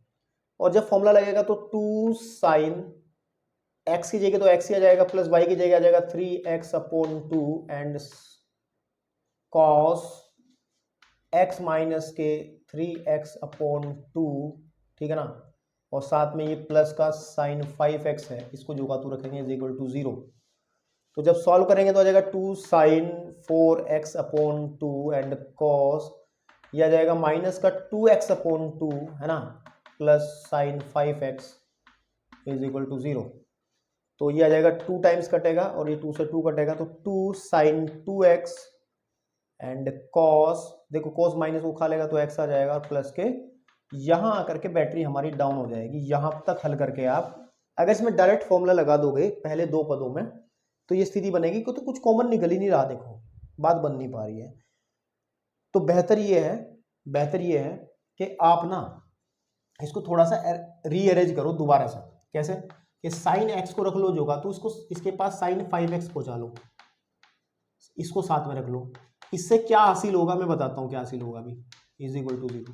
और जब फॉर्मूला लगेगा तो 2 साइन एक्स की जगह तो एक्स ही आ जाएगा, प्लस वाई की जगह आ जाएगा 3x upon 2 and cos x minus के 3x अपॉन 2। ठीक है ना, और साथ में ये प्लस का साइन 5x है, इसको जो का तू रखेंगे इज इक्वल टू 0। तो जब सॉल्व करेंगे तो आ जाएगा 2 sine 4x upon 2 and cos, ये आ जाएगा माइनस का 2x अपॉन 2 है ना, plus sine 5x is equal to 0। तो ये आ जाएगा 2 टाइम्स कटेगा और ये 2 से 2 कटेगा, तो 2 साइन 2x एंड कॉस, देखो कॉस माइनस को खा लेगा तो x आ जाएगा, और प्लस के यहां आकर के बैटरी हमारी डाउन हो जाएगी। यहां तक हल करके आप अगर इसमें डायरेक्ट फॉर्मूला लगा दोगे पहले दो पदों में तो ये स्थिति बनेगी कि तो कुछ कॉमन निकल ही नहीं रहा, देखो बात बन नहीं पा रही है। तो बेहतर ये है कि आप ना इसको थोड़ा सा रीअरेंज करो दोबारा से। कैसे? कि साइन एक्स को रख लो जोगा, तो इसको इसके पास साइन 5x पहुंचा लो, इसको साथ में रख लो। इससे क्या हासिल होगा मैं बताता हूं क्या हासिल होगा अभी, इज इक्वल टू 0।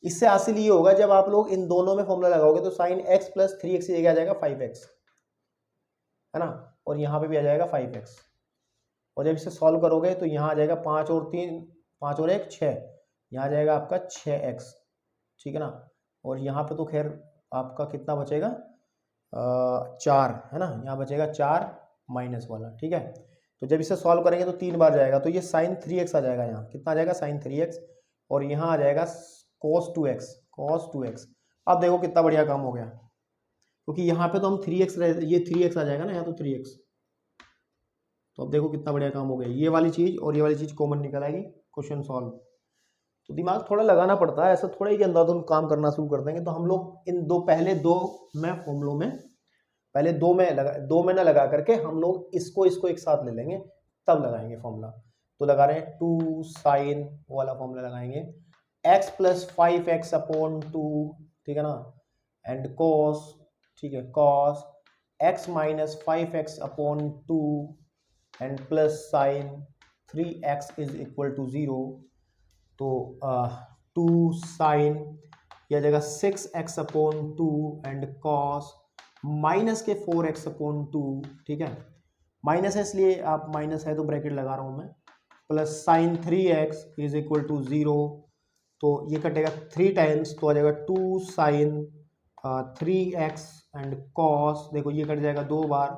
इससे हासिल ये होगा जब आप लोग इन दोनों में फॉर्मूला लगाओगे तो साइन एक्स प्लस 3x की जगह आ जाएगा 5x, है ना, और यहाँ पे भी आ जाएगा 5x। और जब इसे सॉल्व करोगे तो यहाँ आ जाएगा 5 और 3, 5 और 1 6, यहाँ आ जाएगा आपका 6x। ठीक है ना, और यहाँ पे तो खैर आपका कितना बचेगा 4, है ना, यहाँ बचेगा 4 माइनस वाला। ठीक है, तो जब इसे सॉल्व करेंगे तो 3 बार जाएगा, तो ये साइन 3x आ जाएगा, यहाँ कितना आ जाएगा साइन 3x, और यहाँ आ जाएगा cos 2x। अब देखो कितना बढ़िया काम हो गया, क्योंकि यहाँ पे तो हम 3x ये 3x आ जाएगा ना, यहाँ तो 3x। तो अब देखो कितना बढ़िया काम हो गया, ये वाली चीज और ये वाली चीज कॉमन निकल आएगी, क्वेश्चन सॉल्व। तो दिमाग थोड़ा लगाना पड़ता है, ऐसा थोड़ा ही कि अंधाधुंध काम करना शुरू कर देंगे। तो हम लोग इन पहले दो में फॉर्मूलों में पहले दो में ना लगा करके हम लोग इसको एक साथ ले लेंगे, तब लगाएंगे फॉर्मूला। तो लगा रहे हैं 2 साइन वाला फॉर्मूला लगाएंगे x प्लस 5x अपॉन 2, ठीक है ना, एंड cos, ठीक है, cos x minus 5x upon 2 and plus sine 3x is equal to 0। तो 2 साइन यह आ जाएगा 6x upon 2 and cos minus के 4x अपॉन 2, ठीक है, माइनस है इसलिए आप माइनस है तो ब्रैकेट लगा रहा हूं मैं, plus sine 3x is equal to 0। तो ये कटेगा 3 टाइम्स, तो आ जाएगा 2 साइन 3x एंड cos, देखो ये कट जाएगा 2 बार,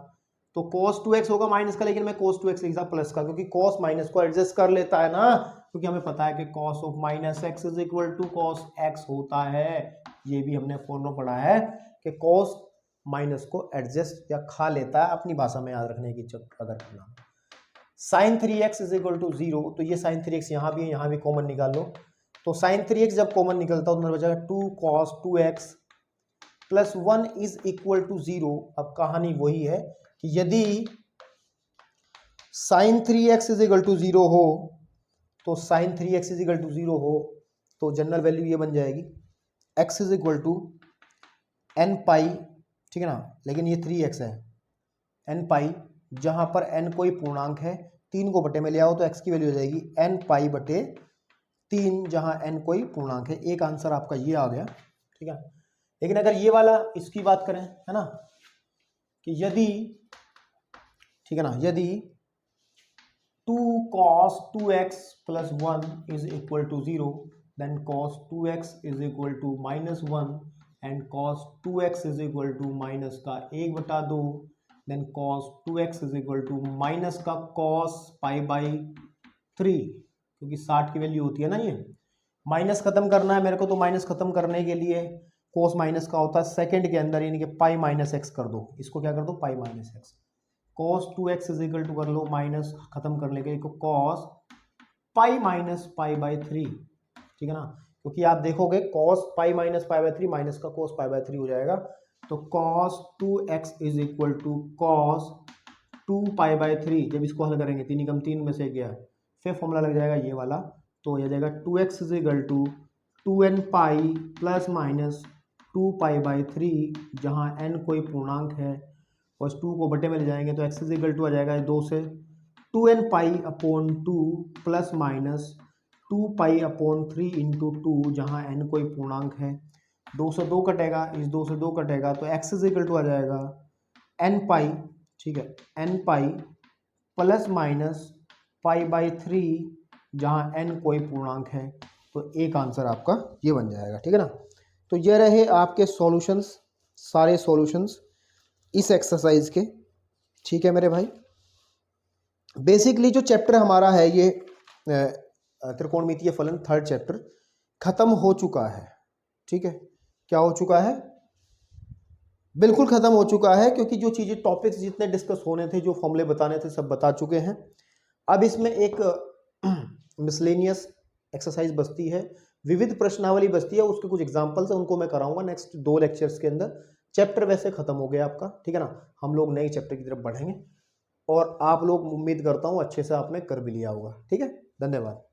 तो cos 2x होगा माइनस का, लेकिन मैं cos 2x लिखा प्लस का, क्योंकि cos माइनस को एडजस्ट कर लेता है ना, क्योंकि हमें पता है कि cos of minus x is equal to cos x होता है। ये भी हमने फॉर्मूला पढ़ा है कि cos माइनस को एडजस्ट या खा लेता है, अपनी भाषा में याद रखने की चक्कर अगर करना। Sign 3x is equal to 0, तो ये साइन 3x यहाँ भी है, यहाँ भी कॉमन निकाल लो। तो साइन 3x जब कॉमन निकलता है तो मेरे बचेगा 2 cos 2x plus 1 is equal to 0। अब कहानी वही है कि यदि sine 3x is equal to 0 हो, तो sign 3x is equal to 0 हो तो जनरल वैल्यू ये बन जाएगी x is equal to n pi, ठीक है ना, लेकिन ये 3x है, n पाई, जहां पर n कोई पूर्णांक है, 3 को बटे में ले आओ तो x की वैल्यू हो जाएगी n पाई बटे 3, जहां n कोई पूर्णांक है। एक आंसर आपका ये आ गया, ठीक है। लेकिन अगर ये वाला इसकी बात करें, है ना, कि यदि, ठीक है ना, यदि 2 cos 2x plus 1 is equal to 0, then cos 2x is equal to minus 1 and cos 2x is equal to minus का 1/2, then cos 2x is equal to minus का cos पाई बाई 3, क्योंकि 60 की वैल्यू होती है ना, ये minus खत्म करना है मेरे को, तो माइनस खत्म करने के लिए cos माइनस का होता है सेकंड के अंदर, यानी कि पाई माइनस एक्स कर दो, इसको क्या कर दो pi minus x, cos 2x is equal to कर लो माइनस खत्म करने के लिए cos pi minus pi by 3, ठीक है ना, क्योंकि आप देखोगे cos pi minus pi by 3 minus का cos पाई बाई 3 हो जाएगा, तो cos 2x is equal to cos 2 pi by 3। जब इसको हल करेंगे 3 एकम 3 में से गया, फिर फॉर्मूला लग जाएगा ये वाला, तो ये जाएगा 2x is equal to 2n pi plus minus 2 pi by 3, जहाँ n कोई पूर्णांक है और इस 2 को बटे में ले जाएंगे तो x इज इक्वल टू आ जाएगा 2 से 2n pi upon 2 plus minus 2 pi upon 3 into 2, जहाँ n कोई पूर्णांक है। 2 से 2 कटेगा, इस 2 से 2 कटेगा, तो x इज इक्वल टू आ जाएगा n पाई, ठीक है, n pi plus minus pi by 3, जहाँ n कोई पूर्णांक है। तो एक आंसर आपका ये बन जाएगा, ठीक है ना। तो ये रहे आपके सॉल्यूशंस, सारे सॉल्यूशंस इस एक्सरसाइज के, ठीक है मेरे भाई। बेसिकली जो चैप्टर हमारा है ये त्रिकोणमितीय फलन, थर्ड चैप्टर खत्म हो चुका है, ठीक है। क्या हो चुका है? बिल्कुल खत्म हो चुका है, क्योंकि जो चीज़ें टॉपिक्स जितने डिस्कस होने थे, जो फॉर्मूले बताने थे, सब बता चुके हैं। अब इसमें एक मिसलेनियस एक्सरसाइज बचती है, विविध प्रश्नावली बचती है, उसके कुछ एग्जांपल्स हैं, उनको मैं कराऊंगा नेक्स्ट 2 लेक्चर्स के अंदर। चैप्टर वैसे खत्म हो गया आपका, ठीक है ना। हम लोग नए चैप्टर की तरफ बढ़ेंगे और आप लोग, उम्मीद करता हूँ अच्छे से आपने कर भी लिया होगा, ठीक है। धन्यवाद।